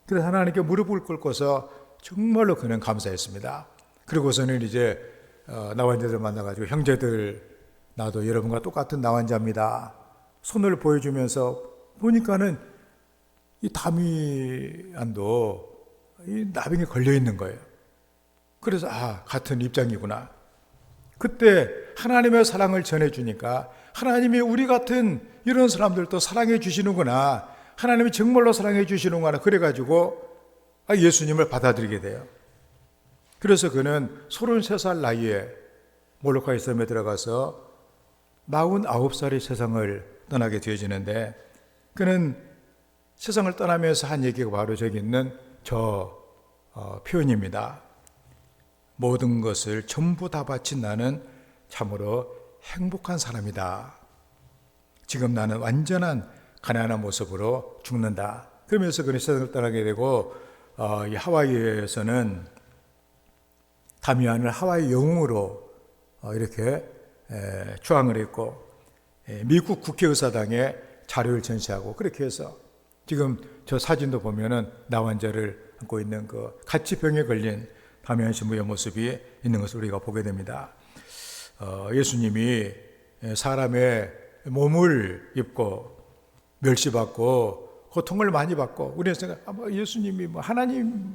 그래서 하나님께 무릎을 꿇고서 정말로 그는 감사했습니다. 그리고서는 이제 나 환자들 만나가지고 형제들 나도 여러분과 똑같은 나 환자입니다. 손을 보여주면서 보니까는 이 다미안도 이 나병에 걸려 있는 거예요. 그래서 같은 입장이구나. 그때 하나님의 사랑을 전해주니까 하나님이 우리 같은 이런 사람들도 사랑해 주시는구나. 하나님이 정말로 사랑해 주시는구나. 그래가지고 예수님을 받아들이게 돼요. 그래서 그는 33살 나이에 몰로카이 섬에 들어가서 49살의 세상을 떠나게 되어지는데 그는 세상을 떠나면서 한 얘기가 바로 저기 있는 표현입니다. 모든 것을 전부 다 바친 나는 참으로 행복한 사람이다. 지금 나는 완전한 가난한 모습으로 죽는다. 그러면서 그는 세상을 떠나게 되고 이 하와이에서는 다미안을 하와이 영웅으로 이렇게 추앙을 했고 미국 국회의사당에 자료를 전시하고 그렇게 해서 지금 저 사진도 보면은 나 환자를 안고 있는 그 같이 병에 걸린 다미안 신부의 모습이 있는 것을 우리가 보게 됩니다. 예수님이 사람의 몸을 입고 멸시받고 고통을 많이 받고 우리는 생각 예수님이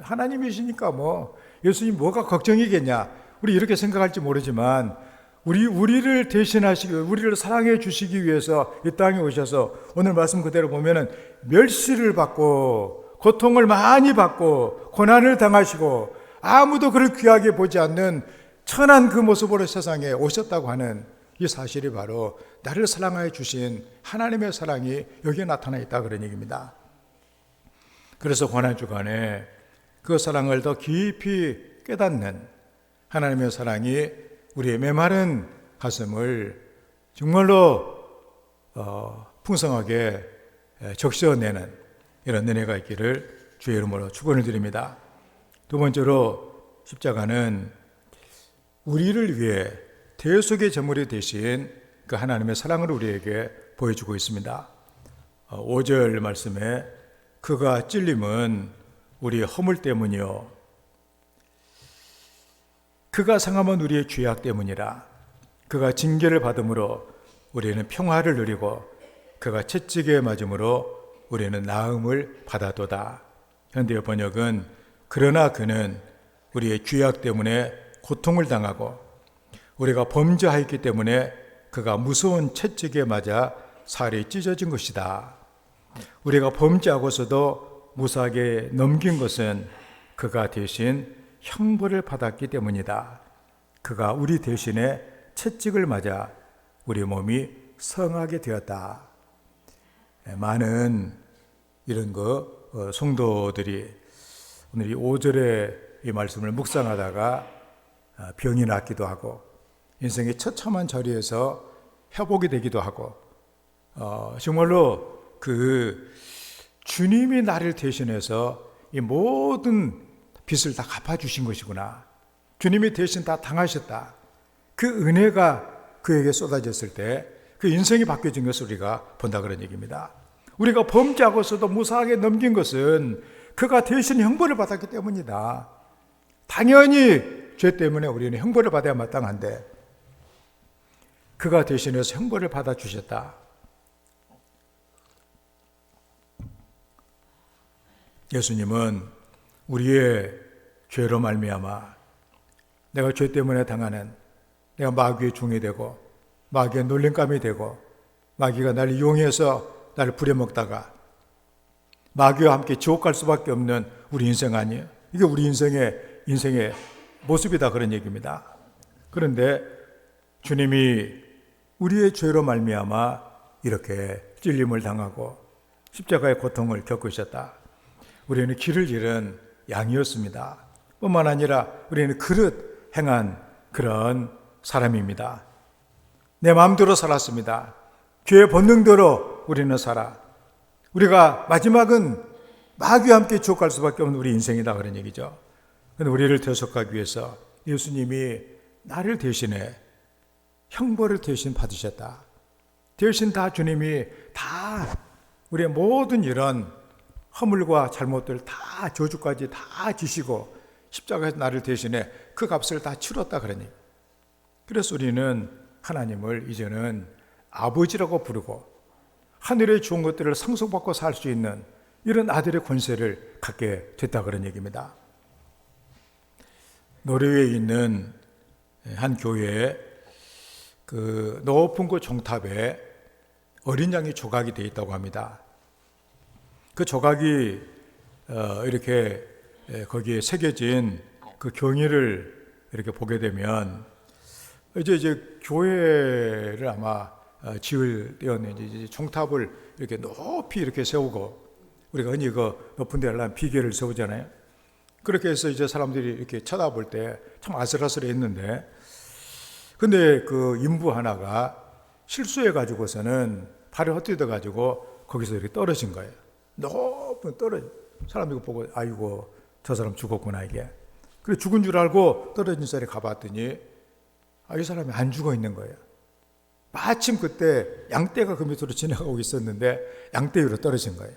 하나님이시니까 예수님 뭐가 걱정이겠냐 우리 이렇게 생각할지 모르지만 우리를 대신하시기 우리를 사랑해 주시기 위해서 이 땅에 오셔서 오늘 말씀 그대로 보면은 멸시를 받고 고통을 많이 받고 고난을 당하시고 아무도 그를 귀하게 보지 않는 천한 그 모습으로 세상에 오셨다고 하는 이 사실이 바로 나를 사랑하여 주신 하나님의 사랑이 여기에 나타나 있다 그런 얘기입니다. 그래서 고난주간에 그 사랑을 더 깊이 깨닫는 하나님의 사랑이 우리의 메마른 가슴을 정말로 풍성하게 적셔내는 이런 은혜가 있기를 주의 이름으로 축원을 드립니다. 두 번째로 십자가는 우리를 위해 대속의 제물이 되신 그 하나님의 사랑을 우리에게 보여주고 있습니다. 5절 말씀에 그가 찔림은 우리의 허물 때문이요 그가 상함은 우리의 죄악 때문이라. 그가 징계를 받음으로 우리는 평화를 누리고 그가 채찍에 맞음으로 우리는 나음을 받아도다. 현대의 번역은 그러나 그는 우리의 죄악 때문에 고통을 당하고 우리가 범죄하였기 때문에 그가 무서운 채찍에 맞아 살이 찢어진 것이다. 우리가 범죄하고서도 무사하게 넘긴 것은 그가 대신 형벌을 받았기 때문이다. 그가 우리 대신에 채찍을 맞아 우리 몸이 성하게 되었다. 많은 이런 성도들이 오늘 이 5절의 이 말씀을 묵상하다가 병이 낫기도 하고 인생의 처참한 자리에서 회복이 되기도 하고 정말로 그 주님이 나를 대신해서 이 모든 빚을 다 갚아주신 것이구나. 주님이 대신 다 당하셨다. 그 은혜가 그에게 쏟아졌을 때 그 인생이 바뀌어진 것을 우리가 본다 그런 얘기입니다. 우리가 범죄하고서도 무사하게 넘긴 것은 그가 대신 형벌을 받았기 때문이다. 당연히 죄 때문에 우리는 형벌을 받아야 마땅한데 그가 대신해서 형벌을 받아주셨다. 예수님은 우리의 죄로 말미암아 내가 죄 때문에 당하는 내가 마귀의 종이 되고 마귀의 놀림감이 되고 마귀가 나를 이용해서 나를 부려먹다가 마귀와 함께 지옥 갈 수밖에 없는 우리 인생 아니에요? 이게 우리 인생의 모습이다 그런 얘기입니다. 그런데 주님이 우리의 죄로 말미암아 이렇게 찔림을 당하고 십자가의 고통을 겪으셨다. 우리는 길을 잃은 양이었습니다. 뿐만 아니라 우리는 그릇 행한 그런 사람입니다. 내 마음대로 살았습니다. 죄의 본능대로 우리는 살아. 우리가 마지막은 마귀와 함께 지옥 갈 수밖에 없는 우리 인생이다 그런 얘기죠. 그런데 우리를 대속하기 위해서 예수님이 나를 대신해 형벌을 대신 받으셨다. 대신 다 주님이 다 우리의 모든 이런 허물과 잘못들 다 저주까지 다 지시고 십자가에서 나를 대신해 그 값을 다 치렀다 그러니. 그래서 우리는 하나님을 이제는 아버지라고 부르고 하늘의 좋은 것들을 상속받고 살 수 있는 이런 아들의 권세를 갖게 됐다 그런 얘기입니다. 노르웨이에 있는 한 교회에 그 높은 그 종탑에 어린 양이 조각이 되어 있다고 합니다. 그 조각이 이렇게 거기에 새겨진 그 경의를 이렇게 보게 되면 이제 교회를 아마 지을 때였는데 이제 종탑을 이렇게 높이 이렇게 세우고 우리가 흔히 그 높은 데 하려면 비계를 세우잖아요. 그렇게 해서 이제 사람들이 이렇게 쳐다볼 때 참 아슬아슬했는데 근데 그 인부 하나가 실수해 가지고서는 발이 헛디뎌 가지고 거기서 이렇게 떨어진 거예요. 높은 떨어져. 사람들이 보고 아이고 저 사람 죽었구나 이게. 그래 죽은 줄 알고 떨어진 자리에 가봤더니 이 사람이 안 죽어 있는 거예요. 마침 그때 양떼가 그 밑으로 지나가고 있었는데 양떼 위로 떨어진 거예요.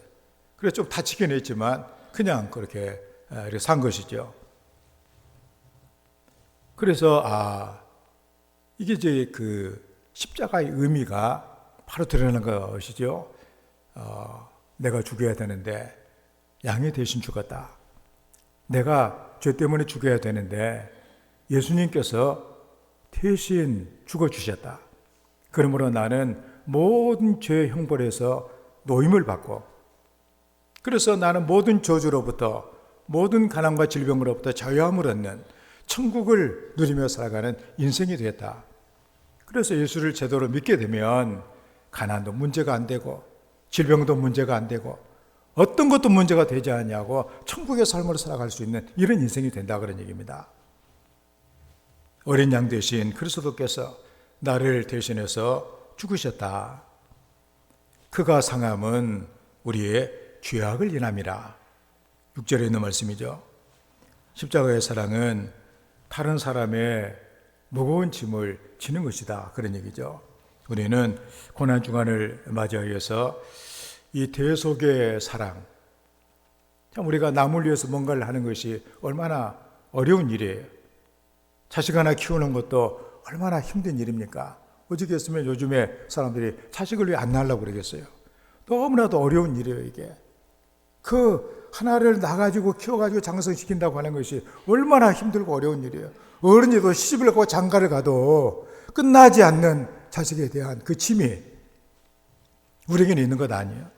그래서 좀 다치긴 했지만 그냥 그렇게 이렇게 산 것이죠. 그래서 이게 이제 그 십자가의 의미가 바로 드러나는 것이죠. 내가 죽여야 되는데 양이 대신 죽었다. 내가 죄 때문에 죽여야 되는데 예수님께서 대신 죽어주셨다. 그러므로 나는 모든 죄의 형벌에서 노임을 받고 그래서 나는 모든 저주로부터 모든 가난과 질병으로부터 자유함을 얻는 천국을 누리며 살아가는 인생이 되었다. 그래서 예수를 제대로 믿게 되면 가난도 문제가 안 되고 질병도 문제가 안 되고 어떤 것도 문제가 되지 않냐고 천국의 삶을 살아갈 수 있는 이런 인생이 된다 그런 얘기입니다. 어린 양 대신 그리스도께서 나를 대신해서 죽으셨다. 그가 상함은 우리의 죄악을 인함이라. 6절에 있는 말씀이죠. 십자가의 사랑은 다른 사람의 무거운 짐을 지는 것이다 그런 얘기죠. 우리는 고난주간을 맞이하여서 이 대속의 사랑, 참 우리가 남을 위해서 뭔가를 하는 것이 얼마나 어려운 일이에요. 자식 하나 키우는 것도 얼마나 힘든 일입니까? 어저께였으면 요즘에 사람들이 자식을 왜 안 낳으려고 그러겠어요? 너무나도 어려운 일이에요 이게. 그 하나를 낳아가지고 키워가지고 장성시킨다고 하는 것이 얼마나 힘들고 어려운 일이에요. 어른이도 시집을 가고 장가를 가도 끝나지 않는 자식에 대한 그 짐이 우리에게는 있는 것 아니에요.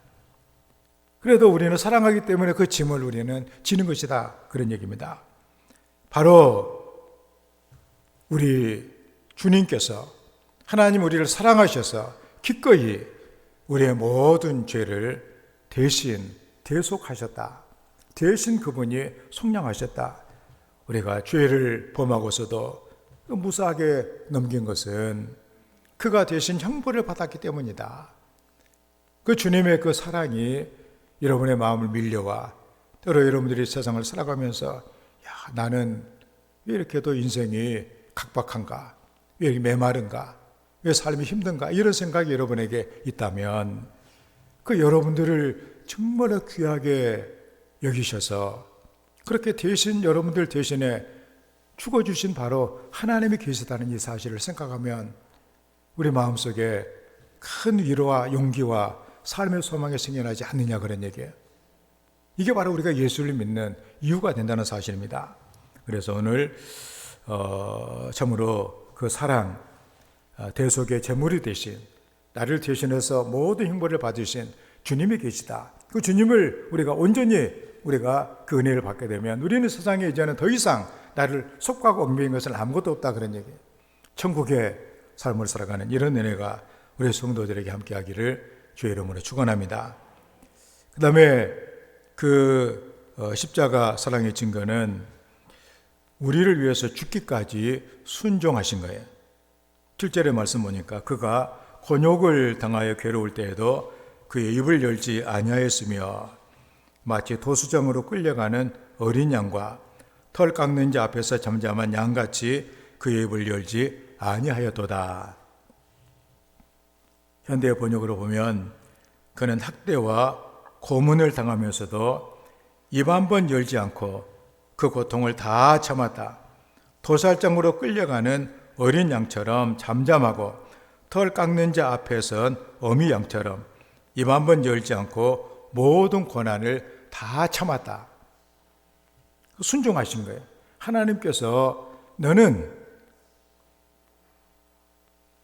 그래도 우리는 사랑하기 때문에 그 짐을 우리는 지는 것이다 그런 얘기입니다. 바로 우리 주님께서 하나님 우리를 사랑하셔서 기꺼이 우리의 모든 죄를 대신 대속하셨다. 대신 그분이 속량하셨다. 우리가 죄를 범하고서도 무사하게 넘긴 것은 그가 대신 형벌을 받았기 때문이다. 그 주님의 그 사랑이 여러분의 마음을 밀려와 때로 여러분들이 세상을 살아가면서 야, 나는 왜 이렇게도 인생이 각박한가? 왜 이렇게 메마른가? 왜 삶이 힘든가? 이런 생각이 여러분에게 있다면 그 여러분들을 정말 귀하게 여기셔서 그렇게 대신 여러분들 대신에 죽어주신 바로 하나님이 계시다는 이 사실을 생각하면 우리 마음속에 큰 위로와 용기와 삶의 소망이 생겨나지 않느냐 그런 얘기예요. 이게 바로 우리가 예수를 믿는 이유가 된다는 사실입니다. 그래서 오늘 참으로 그 사랑, 대속의 제물이 되신 나를 대신해서 모든 형벌을 받으신 주님이 계시다. 그 주님을 우리가 온전히 우리가 그 은혜를 받게 되면 우리는 세상에 이제는 더 이상 나를 속박하고 얽매인 것은 아무것도 없다 그런 얘기예요. 천국의 삶을 살아가는 이런 은혜가 우리 성도들에게 함께하기를 주의 이름으로 축원합니다. 그 다음에 그 십자가 사랑의 증거는 우리를 위해서 죽기까지 순종하신 거예요. 7절의 말씀 보니까 그가 곤욕을 당하여 괴로울 때에도 그의 입을 열지 아니하였으며 마치 도수장으로 끌려가는 어린 양과 털 깎는 자 앞에서 잠잠한 양같이 그의 입을 열지 아니하였도다. 현대 번역으로 보면 그는 학대와 고문을 당하면서도 입 한 번 열지 않고 그 고통을 다 참았다. 도살장으로 끌려가는 어린 양처럼 잠잠하고 털 깎는 자 앞에선 어미 양처럼 입 한 번 열지 않고 모든 고난을 다 참았다. 순종하신 거예요. 하나님께서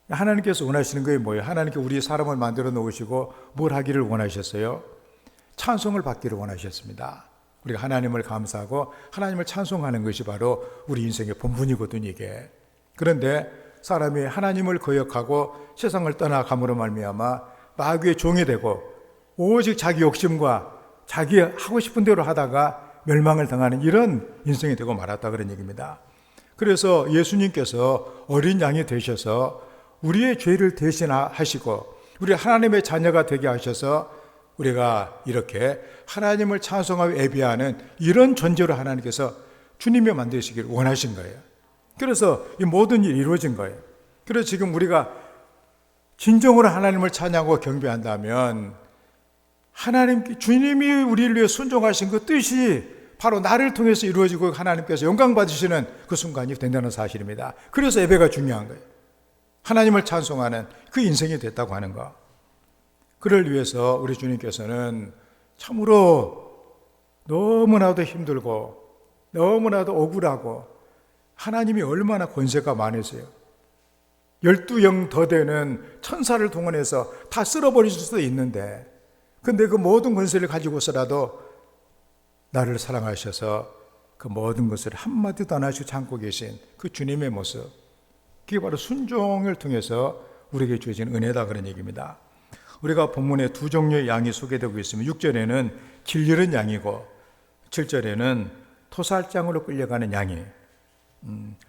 하나님께서 원하시는 게 뭐예요? 하나님께 우리 사람을 만들어 놓으시고 뭘 하기를 원하셨어요? 찬송을 받기를 원하셨습니다. 우리가 하나님을 감사하고 하나님을 찬송하는 것이 바로 우리 인생의 본분이거든요, 이게. 그런데 사람이 하나님을 거역하고 세상을 떠나감으로 말미암아 마귀의 종이 되고 오직 자기 욕심과 자기 하고 싶은 대로 하다가 멸망을 당하는 이런 인생이 되고 말았다 그런 얘기입니다. 그래서 예수님께서 어린 양이 되셔서 우리의 죄를 대신하시고 우리 하나님의 자녀가 되게 하셔서 우리가 이렇게 하나님을 찬송하고 예배하는 이런 존재로 하나님께서 주님이 만드시기를 원하신 거예요. 그래서 이 모든 일이 이루어진 거예요. 그래서 지금 우리가 진정으로 하나님을 찬양하고 경배한다면 주님이 우리를 위해 순종하신 그 뜻이 바로 나를 통해서 이루어지고 하나님께서 영광 받으시는 그 순간이 된다는 사실입니다. 그래서 예배가 중요한 거예요. 하나님을 찬송하는 그 인생이 됐다고 하는 거. 그를 위해서 우리 주님께서는 참으로 너무나도 힘들고 너무나도 억울하고 하나님이 얼마나 권세가 많으세요. 12영 더 되는 천사를 동원해서 다 쓸어버리실 수도 있는데 근데 그 모든 권세를 가지고서라도 나를 사랑하셔서 그 모든 것을 한마디도 안 하시고 참고 계신 그 주님의 모습, 그게 바로 순종을 통해서 우리에게 주어진 은혜다 그런 얘기입니다. 우리가 본문에 두 종류의 양이 소개되고 있으면 6절에는 길 잃은 양이고 7절에는 토살장으로 끌려가는 양이에요.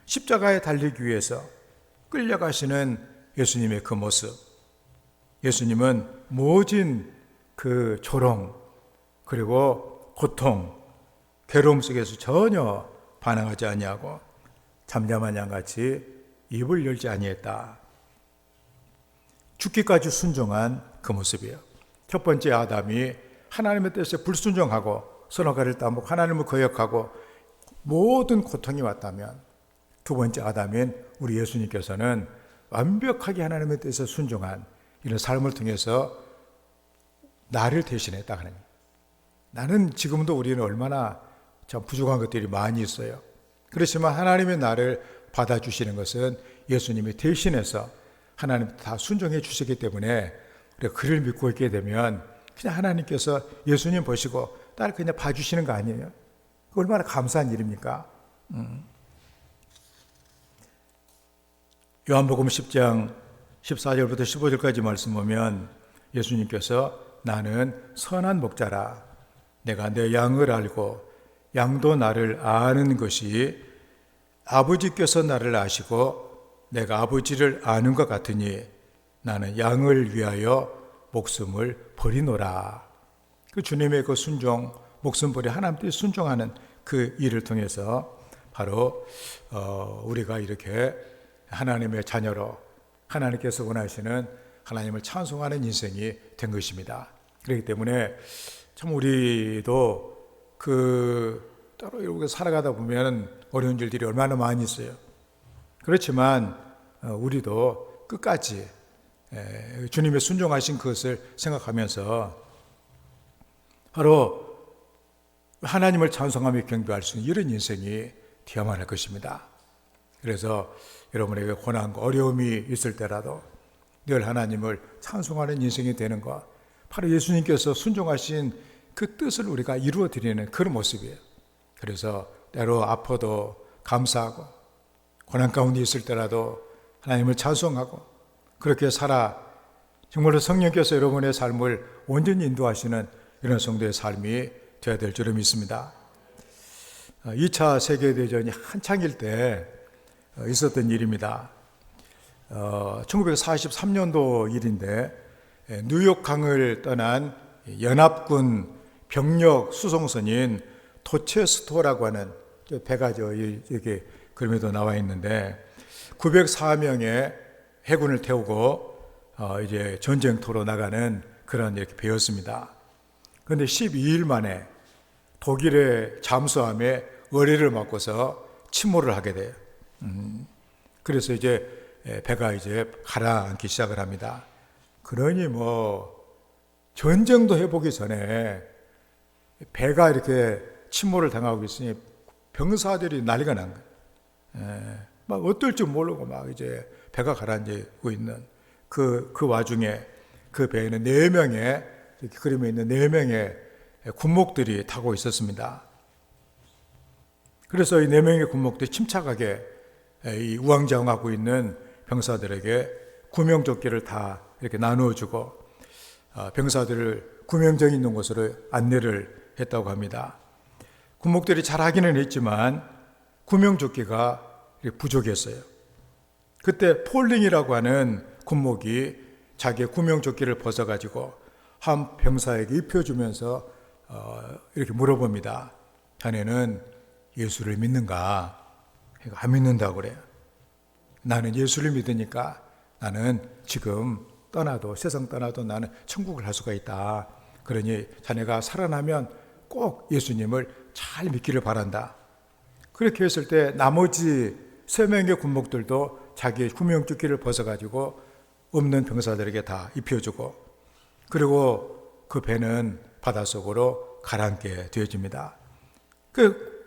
십자가에 달리기 위해서 끌려가시는 예수님의 그 모습, 예수님은 모진 그 조롱 그리고 고통, 괴로움 속에서 전혀 반항하지 아니하고 잠잠한 양같이 입을 열지 아니했다. 죽기까지 순종한 그 모습이에요. 첫 번째 아담이 하나님의 뜻에 불순종하고 선악과를 따먹고 하나님을 거역하고 모든 고통이 왔다면 두 번째 아담인 우리 예수님께서는 완벽하게 하나님의 뜻에 순종한 이런 삶을 통해서 나를 대신했다 하는 거예요. 나는 지금도 우리는 얼마나 참 부족한 것들이 많이 있어요. 그렇지만 하나님의 나를 받아주시는 것은 예수님이 대신해서 하나님 다 순종해 주시기 때문에 우리가 그를 믿고 있게 되면 그냥 하나님께서 예수님 보시고 나를 그냥 봐주시는 거 아니에요? 얼마나 감사한 일입니까? 요한복음 10장 14절부터 15절까지 말씀 보면 예수님께서 나는 선한 목자라 내가 내 양을 알고 양도 나를 아는 것이 아버지께서 나를 아시고 내가 아버지를 아는 것 같으니 나는 양을 위하여 목숨을 버리노라. 그 주님의 그 순종, 목숨 버리 하나님께 순종하는 그 일을 통해서 바로 우리가 이렇게 하나님의 자녀로 하나님께서 원하시는 하나님을 찬송하는 인생이 된 것입니다. 그렇기 때문에 참 우리도 따로 이렇게 살아가다 보면 어려운 일들이 얼마나 많이 있어요. 그렇지만 우리도 끝까지 주님의 순종하신 것을 생각하면서 바로 하나님을 찬송하며 경배할 수 있는 이런 인생이 되어야만 할 것입니다. 그래서 여러분에게 고난과 어려움이 있을 때라도 늘 하나님을 찬송하는 인생이 되는 것, 바로 예수님께서 순종하신 그 뜻을 우리가 이루어 드리는 그런 모습이에요. 그래서 때로 아파도 감사하고 고난 가운데 있을 때라도 하나님을 찬송하고 그렇게 살아 정말로 성령께서 여러분의 삶을 온전히 인도하시는 이런 성도의 삶이 되어야 될 줄을 믿습니다. 2차 세계대전이 한창일 때 있었던 일입니다. 1943년도 일인데 뉴욕강을 떠난 연합군 병력 수송선인 도체스토라고 하는 배가 이렇게 그림에도 나와 있는데 904명의 해군을 태우고 이제 전쟁터로 나가는 그런 이렇게 배였습니다. 그런데 12일 만에 독일의 잠수함에 어뢰를 맞고서 침몰을 하게 돼요. 그래서 이제 배가 이제 가라앉기 시작을 합니다. 그러니 전쟁도 해보기 전에 배가 이렇게 침몰을 당하고 있으니 병사들이 난리가 난 거예요. 막 어떨 줄 모르고 막 이제 배가 가라앉고 있는 그 와중에 그 배에는 4명의 이렇게 그림에 있는 4명의 군목들이 타고 있었습니다. 그래서 이 4명의 군목들이 침착하게 이 우왕좌왕하고 있는 병사들에게 구명조끼를 다 이렇게 나누어주고 병사들을 구명정 있는 곳으로 안내를 했다고 합니다. 군목들이 잘하기는 했지만 구명조끼가 부족했어요. 그때 폴링이라고 하는 군목이 자기의 구명조끼를 벗어가지고 한 병사에게 입혀주면서 이렇게 물어봅니다. 자네는 예수를 믿는가? 안 믿는다고 그래요. 나는 예수를 믿으니까 나는 지금 세상 떠나도 나는 천국을 갈 수가 있다. 그러니 자네가 살아나면 꼭 예수님을 잘 믿기를 바란다. 그렇게 했을 때 나머지 3명의 군목들도 자기의 구명조끼를 벗어가지고 없는 병사들에게 다 입혀주고 그리고 그 배는 바닷속으로 가라앉게 되어집니다.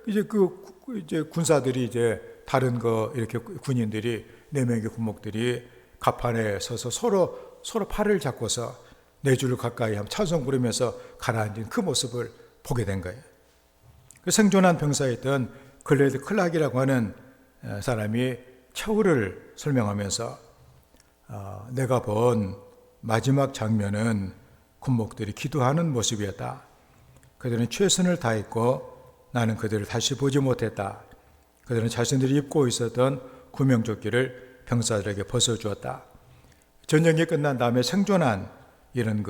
이제 군사들이 이제 다른 이렇게 군인들이 4명의 군목들이 갑판에 서서 서로 팔을 잡고서 4줄 가까이 찬송 부르면서 가라앉은 그 모습을 보게 된 거예요. 생존한 병사였던 글레드 클락이라고 하는 사람이 최후를 설명하면서 내가 본 마지막 장면은 군목들이 기도하는 모습이었다. 그들은 최선을 다했고 나는 그들을 다시 보지 못했다. 그들은 자신들이 입고 있었던 구명조끼를 병사들에게 벗어주었다. 전쟁이 끝난 다음에 생존한 이런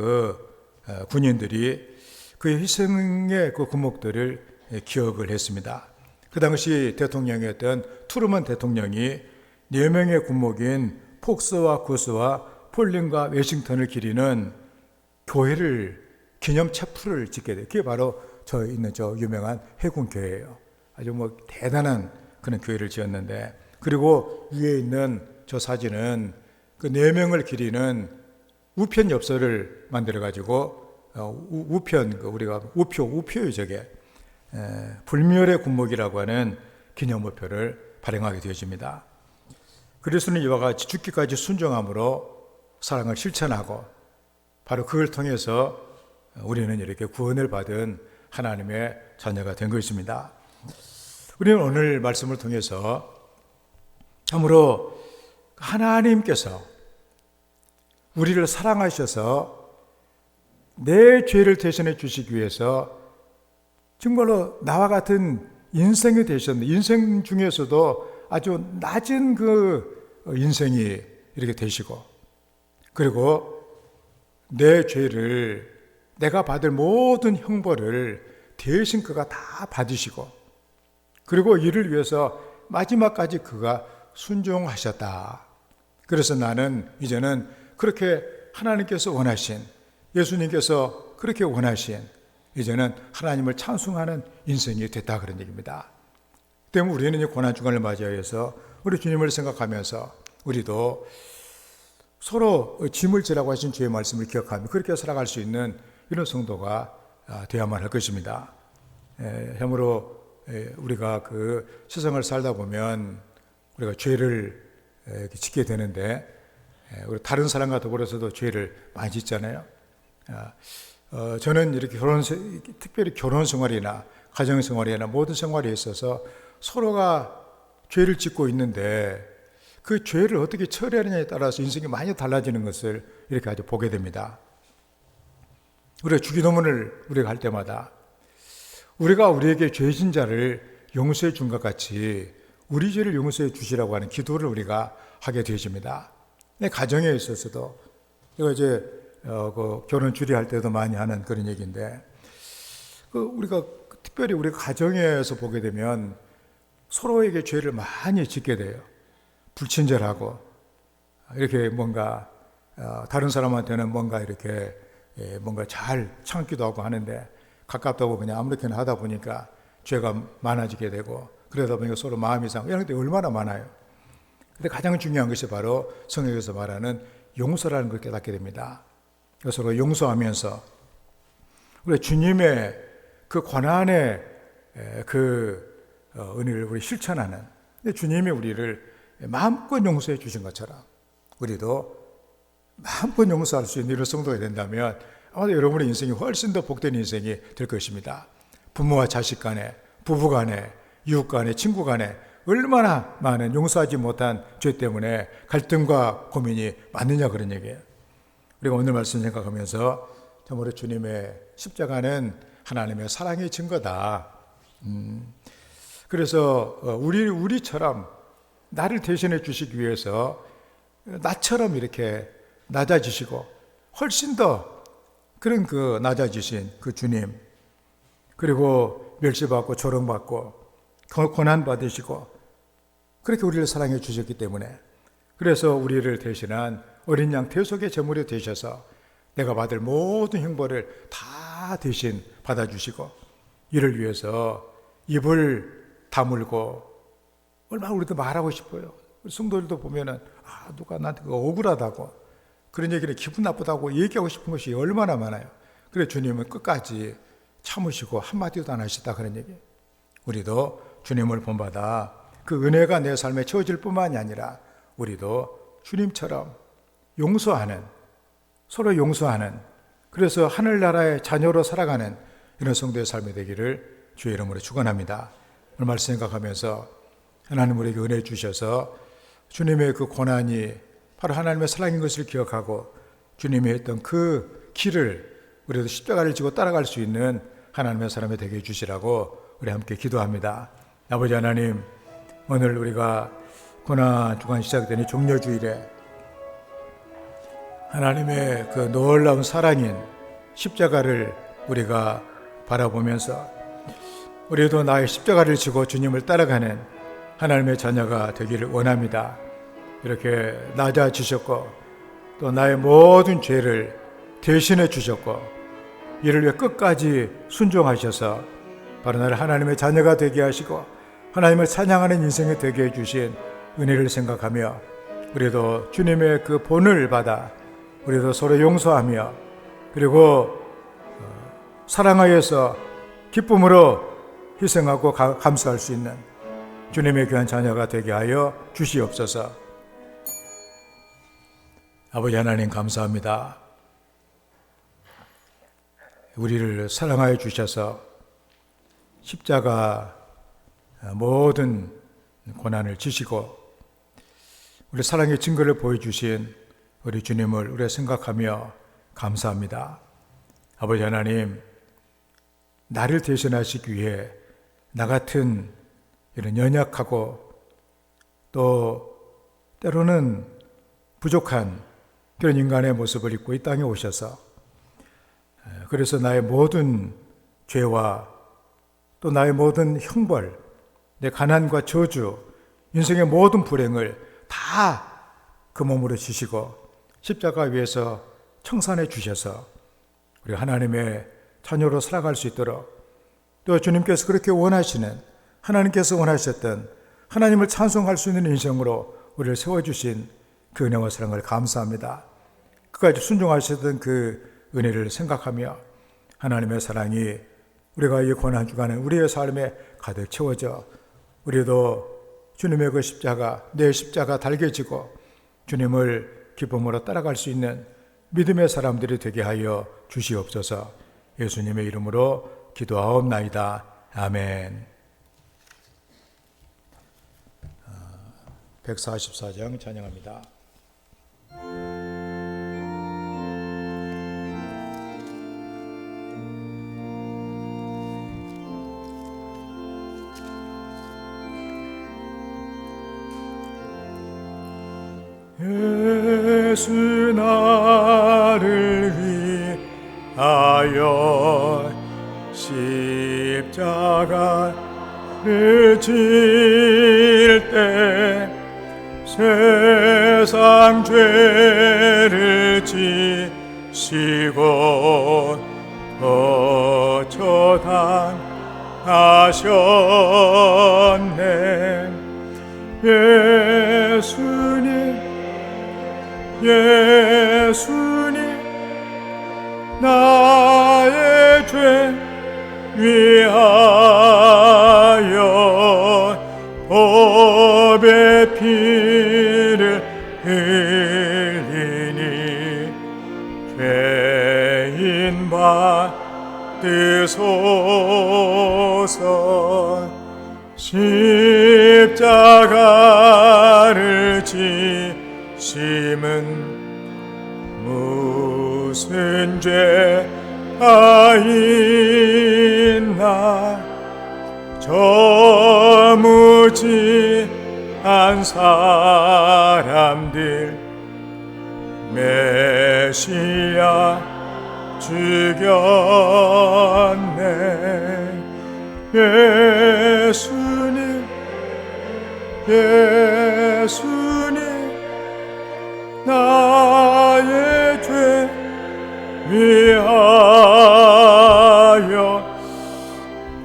군인들이 그의 희생의 그 군목들을 기억을 했습니다. 그 당시 대통령이었던 트루먼 대통령이 4명의 군목인 폭스와 구스와 폴링과 외싱턴을 기리는 교회를 기념 체프를 짓게 돼요. 그게 바로 저 있는 저 유명한 해군 교회예요. 아주 대단한 그런 교회를 지었는데 그리고 위에 있는 저 사진은 그 4명을 기리는 우편 엽서를 만들어 가지고 우편 우리가 우표요 저게 불멸의 군목이라고 하는 기념우표를 발행하게 되어집니다. 그리스도는 이와 같이 죽기까지 순종함으로 사랑을 실천하고 바로 그걸 통해서 우리는 이렇게 구원을 받은 하나님의 자녀가 된 것입니다. 우리는 오늘 말씀을 통해서 참으로 하나님께서 우리를 사랑하셔서 내 죄를 대신해 주시기 위해서 정말로 나와 같은 인생이 되셨는데 인생 중에서도 아주 낮은 그 인생이 이렇게 되시고, 그리고 내 죄를, 내가 받을 모든 형벌을 대신 그가 다 받으시고, 그리고 이를 위해서 마지막까지 그가 순종하셨다. 그래서 나는 이제는 그렇게 하나님께서 원하신, 예수님께서 그렇게 원하신, 이제는 하나님을 찬송하는 인생이 됐다, 그런 얘기입니다. 때문에 우리는 이 고난주간을 맞이하여서 우리 주님을 생각하면서 우리도 서로 짐을 지라고 하신 주의 말씀을 기억하며 그렇게 살아갈 수 있는 이런 성도가 되어야만 할 것입니다. 참으로 우리가 그 세상을 살다 보면 우리가 죄를 짓게 되는데, 우리 다른 사람과 더불어서도 죄를 많이 짓잖아요. 저는 이렇게 특별히 결혼 생활이나 가정 생활이나 모든 생활에 있어서 서로가 죄를 짓고 있는데 그 죄를 어떻게 처리하느냐에 따라서 인생이 많이 달라지는 것을 이렇게 아주 보게 됩니다. 우리가 주기도문을 우리가 할 때마다 우리가 우리에게 죄진 자를 용서해 준 것 같이 우리 죄를 용서해 주시라고 하는 기도를 우리가 하게 되어집니다. 가정에 있어서도 이거 이제 그 결혼 주례할 때도 많이 하는 그런 얘기인데, 우리가 특별히 우리 가정에서 보게 되면 서로에게 죄를 많이 짓게 돼요. 불친절하고 이렇게 뭔가 다른 사람한테는 뭔가 이렇게 뭔가 잘 참기도 하고 하는데 가깝다고 그냥 아무렇게나 하다 보니까 죄가 많아지게 되고, 그러다 보니까 서로 마음이 상하고 이런 게 얼마나 많아요. 근데 가장 중요한 것이 바로 성경에서 말하는 용서라는 걸 깨닫게 됩니다. 서로 용서하면서 우리 주님의 그 고난의 그 은혜를 우리 실천하는, 주님이 우리를 마음껏 용서해 주신 것처럼 우리도 마음껏 용서할 수 있는 이런 성도가 된다면 아마도 여러분의 인생이 훨씬 더 복된 인생이 될 것입니다. 부모와 자식 간에, 부부 간에, 이웃 간에, 친구 간에 얼마나 많은 용서하지 못한 죄 때문에 갈등과 고민이 많느냐, 그런 얘기예요. 우리가 오늘 말씀 생각하면서 참으로 주님의 십자가는 하나님의 사랑의 증거다. 그래서 우리처럼 나를 대신해 주시기 위해서 나처럼 이렇게 낮아지시고 훨씬 더 그런 그 낮아지신 그 주님, 그리고 멸시받고 조롱받고 고난받으시고 그렇게 우리를 사랑해 주셨기 때문에, 그래서 우리를 대신한 어린 양 대속의 제물이 되셔서 내가 받을 모든 형벌을 다 대신 받아주시고, 이를 위해서 입을 다물고 얼마나 우리도 말하고 싶어요. 성도들도 보면은 누가 나한테 억울하다고 그런 얘기를 기분 나쁘다고 얘기하고 싶은 것이 얼마나 많아요. 그래 주님은 끝까지 참으시고 한마디도 안 하시다, 그런 얘기. 우리도 주님을 본받아 그 은혜가 내 삶에 채워질 뿐만이 아니라 우리도 주님처럼 용서하는, 서로 용서하는, 그래서 하늘나라의 자녀로 살아가는 이런 성도의 삶이 되기를 주의 이름으로 축원합니다. 오늘 말씀 생각하면서 하나님 우리에게 은혜 주셔서 주님의 그 고난이 바로 하나님의 사랑인 것을 기억하고 주님이 했던 그 길을 우리도 십자가를 지고 따라갈 수 있는 하나님의 사람이 되게 해주시라고 우리 함께 기도합니다. 아버지 하나님, 오늘 우리가 고난주간 시작되니 종려주일에 하나님의 그 놀라운 사랑인 십자가를 우리가 바라보면서 우리도 나의 십자가를 지고 주님을 따라가는 하나님의 자녀가 되기를 원합니다. 이렇게 낮아지셨고 또 나의 모든 죄를 대신해 주셨고 이를 위해 끝까지 순종하셔서 바로 나를 하나님의 자녀가 되게 하시고 하나님을 찬양하는 인생이 되게 해주신 은혜를 생각하며 우리도 주님의 그 본을 받아 우리도 서로 용서하며 그리고 사랑하여서 기쁨으로 희생하고 감사할 수 있는 주님의 귀한 자녀가 되게 하여 주시옵소서. 아버지 하나님 감사합니다. 우리를 사랑하여 주셔서 십자가 모든 고난을 지시고 우리 사랑의 증거를 보여주신 우리 주님을 우리가 생각하며 감사합니다. 아버지 하나님, 나를 대신하시기 위해 나 같은 이런 연약하고 또 때로는 부족한 그런 인간의 모습을 입고 이 땅에 오셔서 그래서 나의 모든 죄와 또 나의 모든 형벌, 내 가난과 저주, 인생의 모든 불행을 다 그 몸으로 지시고 십자가 위에서 청산해 주셔서 우리 하나님의 자녀로 살아갈 수 있도록 또 주님께서 그렇게 원하시는, 하나님께서 원하셨던 하나님을 찬송할 수 있는 인생으로 우리를 세워주신 그 은혜와 사랑을 감사합니다. 끝까지 순종하셨던 그 은혜를 생각하며 하나님의 사랑이 우리가 이 고난주간에 우리의 삶에 가득 채워져 우리도 주님의 그 십자가, 내 십자가 달게 지고 주님을 기쁨으로 따라갈 수 있는 믿음의 사람들이 되게 하여 주시옵소서. 예수님의 이름으로 기도하옵나이다. 아멘. 144장 찬양합니다. 예수 나를 위하여 십자가를 질 때 세상 죄를 지시고 거처당하셨네. 예수님 나의 죄 위하여 법의 피를 흘리니 죄인 받으소서. 십자가를 지심은 무슨 죄가 있나. 저무지한 사람들 메시아 죽였네. 예수님 나의 죄 위하여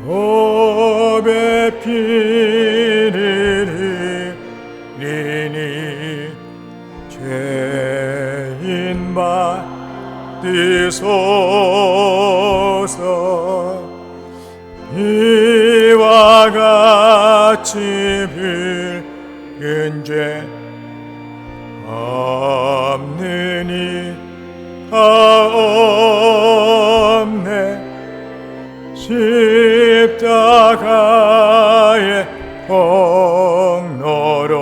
법의 피를 흘리니 죄인 받으소서. 이와 같이 붉은 죄 없느니 없네. 십자가의 폭로로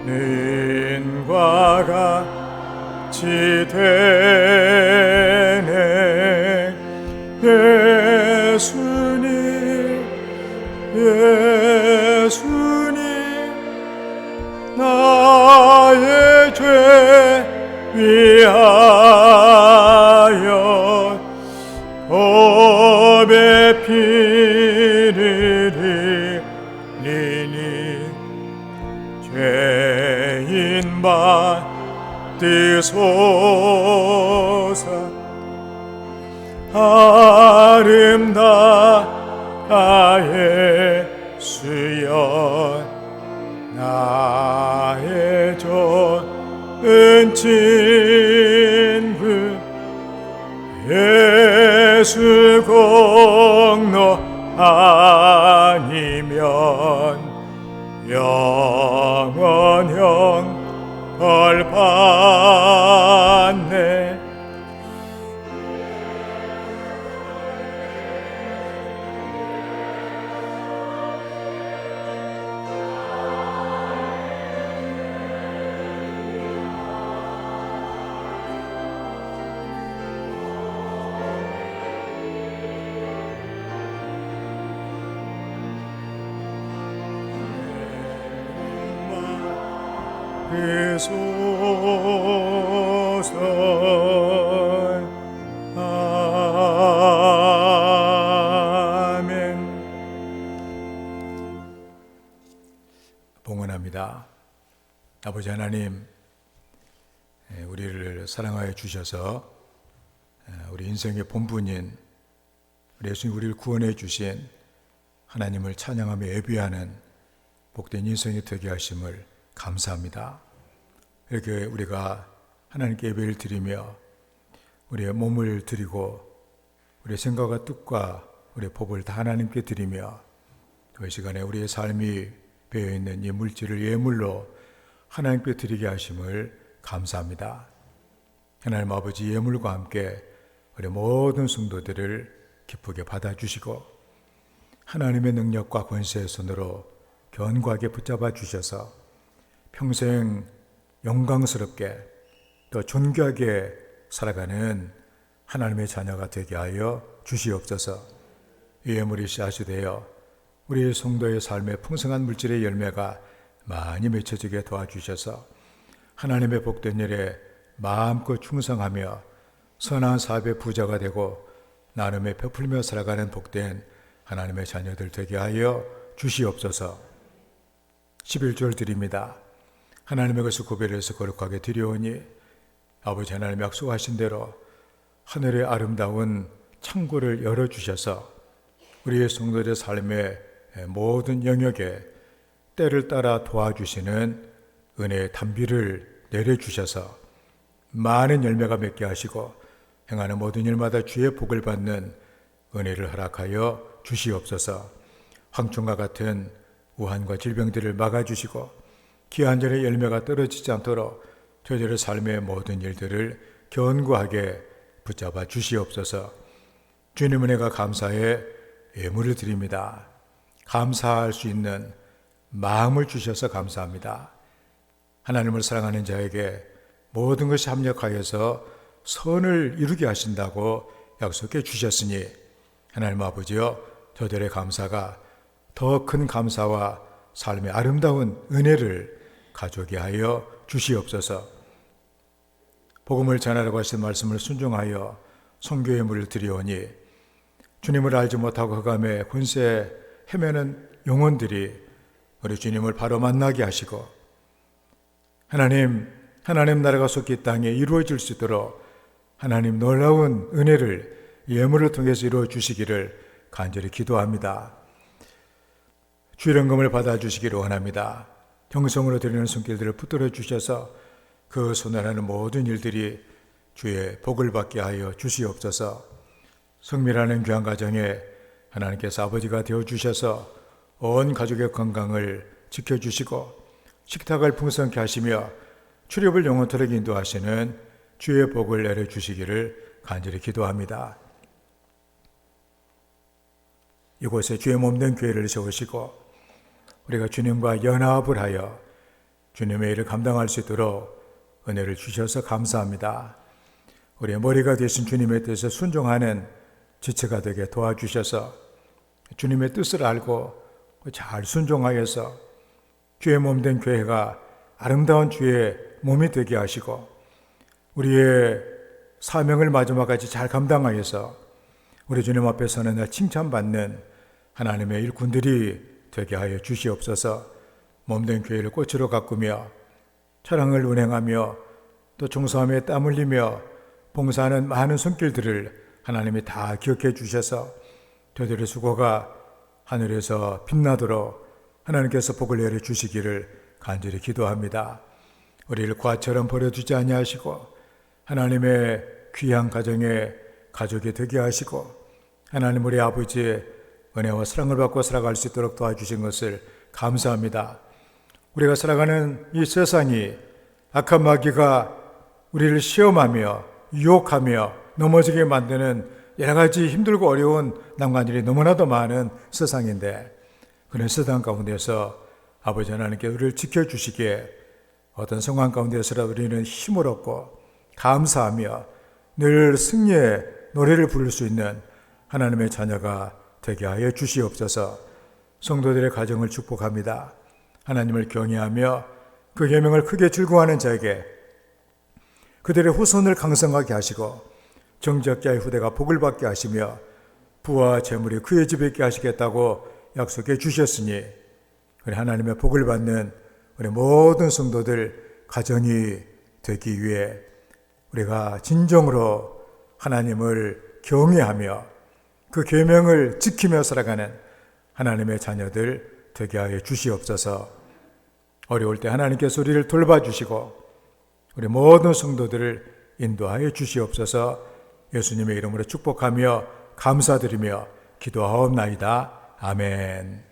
능과 같이 되네. 예수님 나의 죄 위하여 법의 피를 흘리니 죄인 받으소서. 아름다운 예수여 나의 좋은 친구, 예수 공로 아니면 영원형 벌 받네. 아버지 하나님, 우리를 사랑하여 주셔서 우리 인생의 본분인 우리 예수님 우리를 구원해 주신 하나님을 찬양하며 예비하는 복된 인생이 되게 하심을 감사합니다. 이렇게 우리가 하나님께 예배를 드리며 우리의 몸을 드리고 우리의 생각과 뜻과 우리의 법을 다 하나님께 드리며 그 시간에 우리의 삶이 배어있는 이 물질을 예물로 하나님께 드리게 하심을 감사합니다. 하나님 아버지, 예물과 함께 우리 모든 성도들을 기쁘게 받아주시고 하나님의 능력과 권세의 손으로 견고하게 붙잡아 주셔서 평생 영광스럽게 또 존귀하게 살아가는 하나님의 자녀가 되게 하여 주시옵소서. 이 예물이 씨앗이 되어 우리 성도의 삶의 풍성한 물질의 열매가 많이 맺혀지게 도와주셔서 하나님의 복된 일에 마음껏 충성하며 선한 사업의 부자가 되고 나눔에 베풀며 살아가는 복된 하나님의 자녀들 되게 하여 주시옵소서. 11절 드립니다. 하나님의 것을 구별해서 거룩하게 드리오니 아버지 하나님 약속하신 대로 하늘의 아름다운 창고를 열어주셔서 우리의 성도들의 삶의 모든 영역에 때를 따라 도와주시는 은혜의 단비를 내려주셔서 많은 열매가 맺게 하시고 행하는 모든 일마다 주의 복을 받는 은혜를 허락하여 주시옵소서. 황충과 같은 우환과 질병들을 막아주시고 기한전의 열매가 떨어지지 않도록 저희들의 삶의 모든 일들을 견고하게 붙잡아 주시옵소서. 주님 은혜가 감사해 예물을 드립니다. 감사할 수 있는 마음을 주셔서 감사합니다. 하나님을 사랑하는 자에게 모든 것이 합력하여서 선을 이루게 하신다고 약속해 주셨으니 하나님 아버지여, 저들의 감사가 더 큰 감사와 삶의 아름다운 은혜를 가져오게 하여 주시옵소서. 복음을 전하라고 하신 말씀을 순종하여 선교의 물을 드리오니 주님을 알지 못하고 흑암의 권세에 헤매는 영혼들이 우리 주님을 바로 만나게 하시고 하나님 나라가 속히 이 땅에 이루어질 수 있도록 하나님 놀라운 은혜를 예물을 통해서 이루어 주시기를 간절히 기도합니다. 주의 영광을 받아주시기를 원합니다. 정성으로 드리는 손길들을 붙들어 주셔서 그 손을 하는 모든 일들이 주의 복을 받게 하여 주시옵소서. 성밀하는 귀한 가정에 하나님께서 아버지가 되어주셔서 온 가족의 건강을 지켜주시고 식탁을 풍성케 하시며 출입을 영원토록 인도하시는 주의 복을 내려주시기를 간절히 기도합니다. 이곳에 주의 몸된 교회를 세우시고 우리가 주님과 연합을 하여 주님의 일을 감당할 수 있도록 은혜를 주셔서 감사합니다. 우리의 머리가 되신 주님의 뜻에 순종하는 지체가 되게 도와주셔서 주님의 뜻을 알고 잘 순종하여서 주의 몸된 교회가 아름다운 주의 몸이 되게 하시고 우리의 사명을 마지막까지 잘 감당하여서 우리 주님 앞에 서는 날 칭찬받는 하나님의 일꾼들이 되게 하여 주시옵소서. 몸된 교회를 꽃으로 가꾸며 차량을 운행하며 또 종사함에 땀 흘리며 봉사하는 많은 손길들을 하나님이 다 기억해 주셔서 저들의 수고가 하늘에서 빛나도록 하나님께서 복을 내려 주시기를 간절히 기도합니다. 우리를 과처럼 버려두지 아니하시고 하나님의 귀한 가정에 가족이 되게 하시고 하나님 우리 아버지의 은혜와 사랑을 받고 살아갈 수 있도록 도와주신 것을 감사합니다. 우리가 살아가는 이 세상이 악한 마귀가 우리를 시험하며 유혹하며 넘어지게 만드는 여러 가지 힘들고 어려운 난관들이 너무나도 많은 세상인데 그런 세상 가운데서 아버지 하나님께 우리를 지켜주시기에 어떤 상황 가운데서라도 우리는 힘을 얻고 감사하며 늘 승리의 노래를 부를 수 있는 하나님의 자녀가 되게 하여 주시옵소서. 성도들의 가정을 축복합니다. 하나님을 경외하며 그 계명을 크게 즐거워하는 자에게 그들의 후손을 강성하게 하시고 정직자의 후대가 복을 받게 하시며 부와 재물이 그의 집에 있게 하시겠다고 약속해 주셨으니 우리 하나님의 복을 받는 우리 모든 성도들 가정이 되기 위해 우리가 진정으로 하나님을 경외하며 그 계명을 지키며 살아가는 하나님의 자녀들 되게 하여 주시옵소서. 어려울 때 하나님께서 우리를 돌봐주시고 우리 모든 성도들을 인도하여 주시옵소서. 예수님의 이름으로 축복하며 감사드리며 기도하옵나이다. 아멘.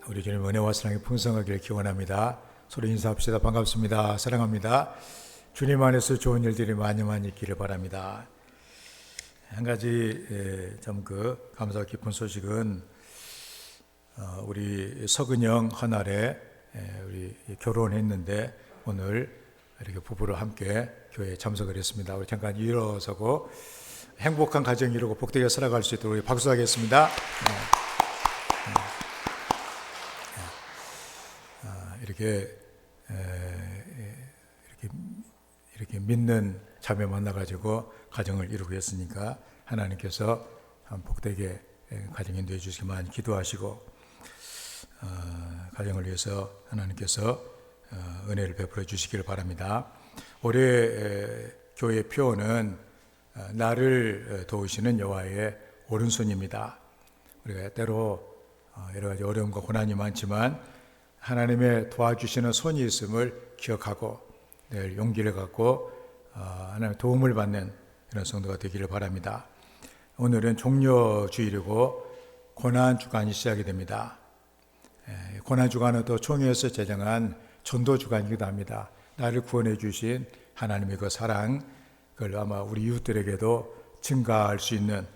우리 주님 은혜와 사랑이 풍성하길 기원합니다. 서로 인사합시다. 반갑습니다. 사랑합니다. 주님 안에서 좋은 일들이 많이 있기를 바랍니다. 한 가지 참 감사 깊은 소식은 우리 서근영 헌날에 우리 결혼했는데 오늘 이렇게 부부로 함께 교회에 참석을 했습니다. 우리 잠깐 일어서고 행복한 가정 이루고 복되게 살아갈 수 있도록 박수하겠습니다. 이렇게 믿는 자매 만나가지고 가정을 이루고 있으니까 하나님께서 복되게 가정 인도해 주시기 많이 기도하시고 가정을 위해서 하나님께서 은혜를 베풀어 주시기를 바랍니다. 올해 교회 표어는 나를 도우시는 여호와의 오른손입니다. 우리가 때로 여러 가지 어려움과 고난이 많지만 하나님의 도와주시는 손이 있음을 기억하고 늘 용기를 갖고 하나님의 도움을 받는 이런 성도가 되기를 바랍니다. 오늘은 종려주일이고 고난주간이 시작이 됩니다. 고난주간은 또 총회에서 제정한 전도주간이기도 합니다. 나를 구원해 주신 하나님의 그 사랑, 그걸 아마 우리 이웃들에게도 증가할 수 있는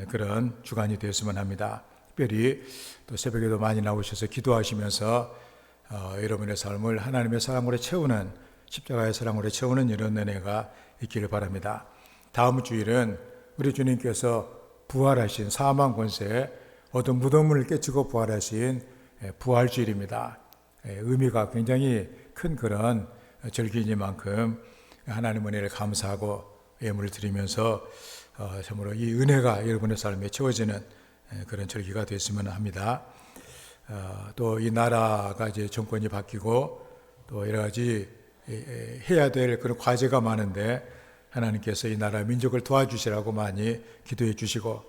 그런 주간이 되었으면 합니다. 특별히 또 새벽에도 많이 나오셔서 기도하시면서 여러분의 삶을 하나님의 사랑으로 채우는, 십자가의 사랑으로 채우는 이런 은혜가 있기를 바랍니다. 다음 주일은 우리 주님께서 부활하신 사망 권세에 어두운 무덤을 깨치고 부활하신 부활주일입니다. 의미가 굉장히 큰 그런 절기이니만큼 하나님 은혜를 감사하고 예물을 드리면서 참으로 이 은혜가 여러분의 삶에 채워지는 그런 절기가 됐으면 합니다. 또 이 나라가 이제 정권이 바뀌고 또 여러 가지 해야 될 그런 과제가 많은데 하나님께서 이 나라 민족을 도와주시라고 많이 기도해 주시고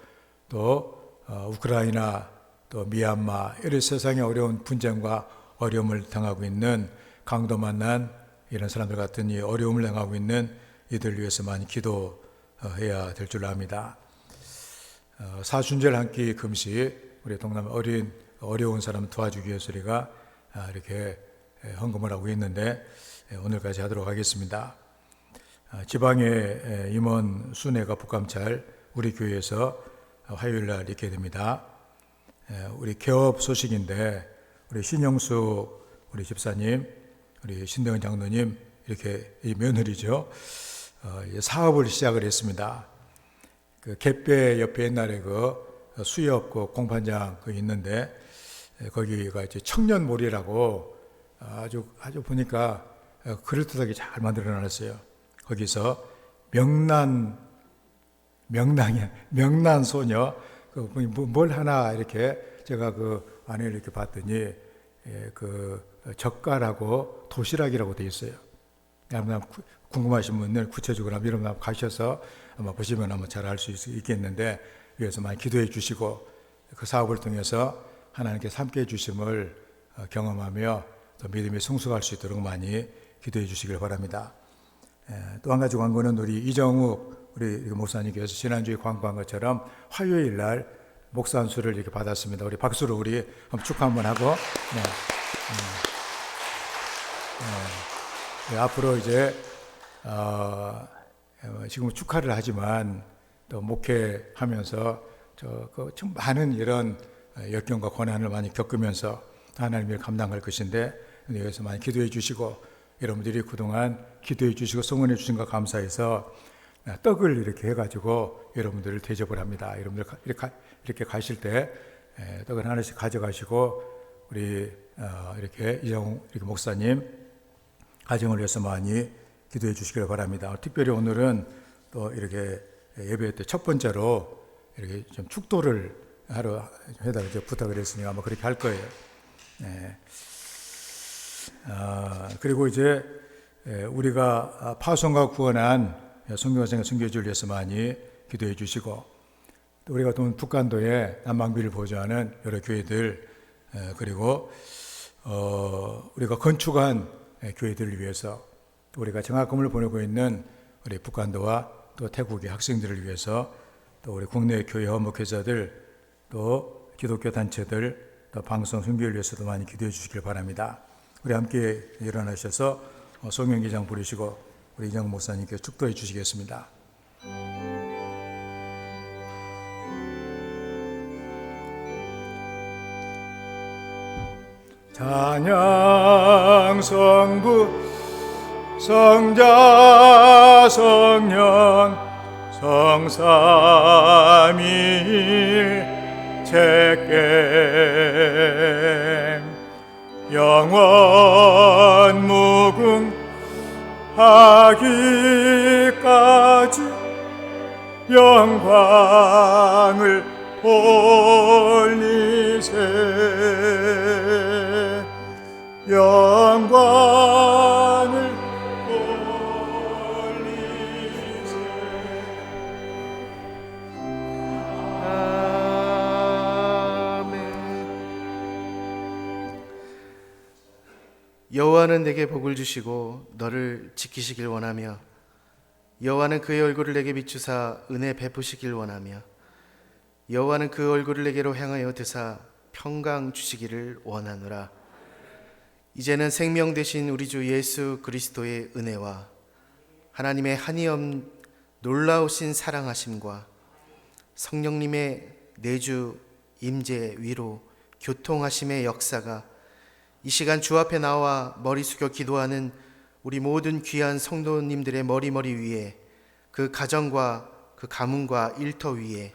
또 우크라이나 또 미얀마 이런 세상의 어려운 분쟁과 어려움을 당하고 있는 강도 만난 이런 사람들 같은 이 어려움을 당하고 있는 이들 위해서 많이 기도해야 될 줄 압니다. 사순절 한 끼 금식 우리 동남아 어려운 사람 도와주기 위해서 우리가 이렇게 헌금을 하고 있는데 오늘까지 하도록 하겠습니다. 지방의 임원 순회가 북감찰 우리 교회에서 화요일 날 있게 됩니다. 우리 개업 소식인데 우리 신영숙 우리 집사님, 우리 신대원 장로님 이렇게 이 며느리죠. 사업을 시작을 했습니다. 그 갯배 옆에 옛날에 그 수협 그 공판장 그 있는데 거기가 이제 청년몰이라고 아주 보니까 그럴듯하게 잘 만들어 놨어요. 거기서 명란 소녀 뭘 하나 이렇게 제가 그 안에 이렇게 봤더니 그 젓갈하고 도시락이라고 되어 있어요. 여러분 궁금하신 분들 구체적으로 여러분 가셔서 아마 보시면 아마 잘 알 수 있겠는데 위해서 많이 기도해 주시고 그 사업을 통해서 하나님께서 함께 해 주심을 경험하며 또 믿음이 성숙할 수 있도록 많이 기도해 주시길 바랍니다. 또 한 가지 광고는 우리 이정욱 우리 목사님께서 지난주에 광고한 것처럼 화요일 날 목사 안수를 이렇게 받았습니다. 우리 박수로 우리 한번 축하 한번 하고 앞으로 이제 지금 축하를 하지만 또 목회하면서 좀 많은 이런 역경과 고난을 많이 겪으면서 하나님을 감당할 것인데 여기서 많이 기도해 주시고 여러분들이 그동안 기도해 주시고 성원해 주신 것 감사해서 떡을 이렇게 해가지고 여러분들을 대접을 합니다. 여러분들 이렇게 가실 때 떡을 하나씩 가져가시고 우리 이렇게 이정훈 이렇게 목사님 가정을 위해서 많이 기도해 주시길 바랍니다. 특별히 오늘은 또 이렇게 예배 때 첫 번째로 이렇게 좀 축도를 하러 해달라고 부탁을 했으니 아마 그렇게 할 거예요. 네. 그리고 이제 우리가 파송과 구원한 선교생의 선교지를 위해서 많이 기도해 주시고 또 우리가 또 북한도에 난방비를 보조하는 여러 교회들 그리고 우리가 건축한 교회들을 위해서 또 우리가 장학금을 보내고 있는 우리 북한도와 또 태국의 학생들을 위해서 또 우리 국내 교회 화목회자들 또 기독교 단체들 또 방송 선교를 위해서도 많이 기도해 주시길 바랍니다. 우리 함께 일어나셔서 성경기장 부르시고 우리 이정 목사님께 축도해 주시겠습니다. 찬양 성부 성자 성령 성삼위일 제게 영원 무궁하기까지 영광을 돌리세 영광을 돌리세. 여호와는 내게 복을 주시고 너를 지키시길 원하며 여호와는 그의 얼굴을 내게 비추사 은혜 베푸시길 원하며 여호와는 그 얼굴을 내게로 향하여 드사 평강 주시기를 원하노라. 이제는 생명 되신 우리 주 예수 그리스도의 은혜와 하나님의 한이엄 놀라우신 사랑하심과 성령님의 내주 임재 위로 교통하심의 역사가 이 시간 주 앞에 나와 머리 숙여 기도하는 우리 모든 귀한 성도님들의 머리 위에 그 가정과 그 가문과 일터 위에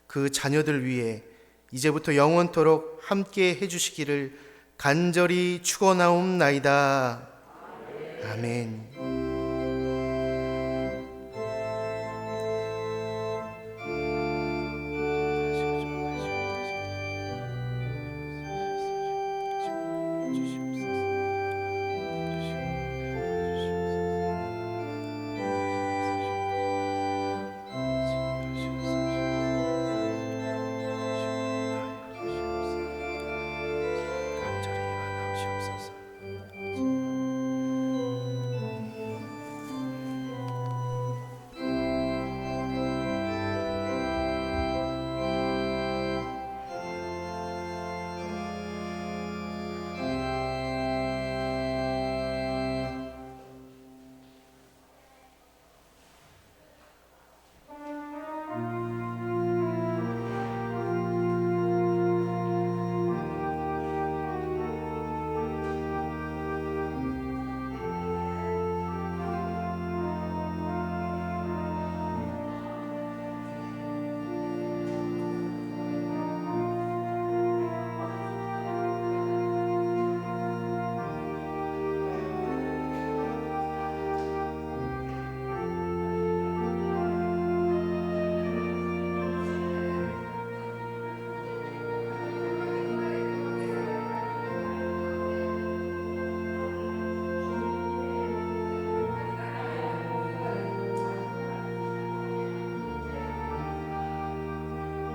그 자녀들 위에 이제부터 영원토록 함께 해주시기를 간절히 축원하옵나이다. 아멘.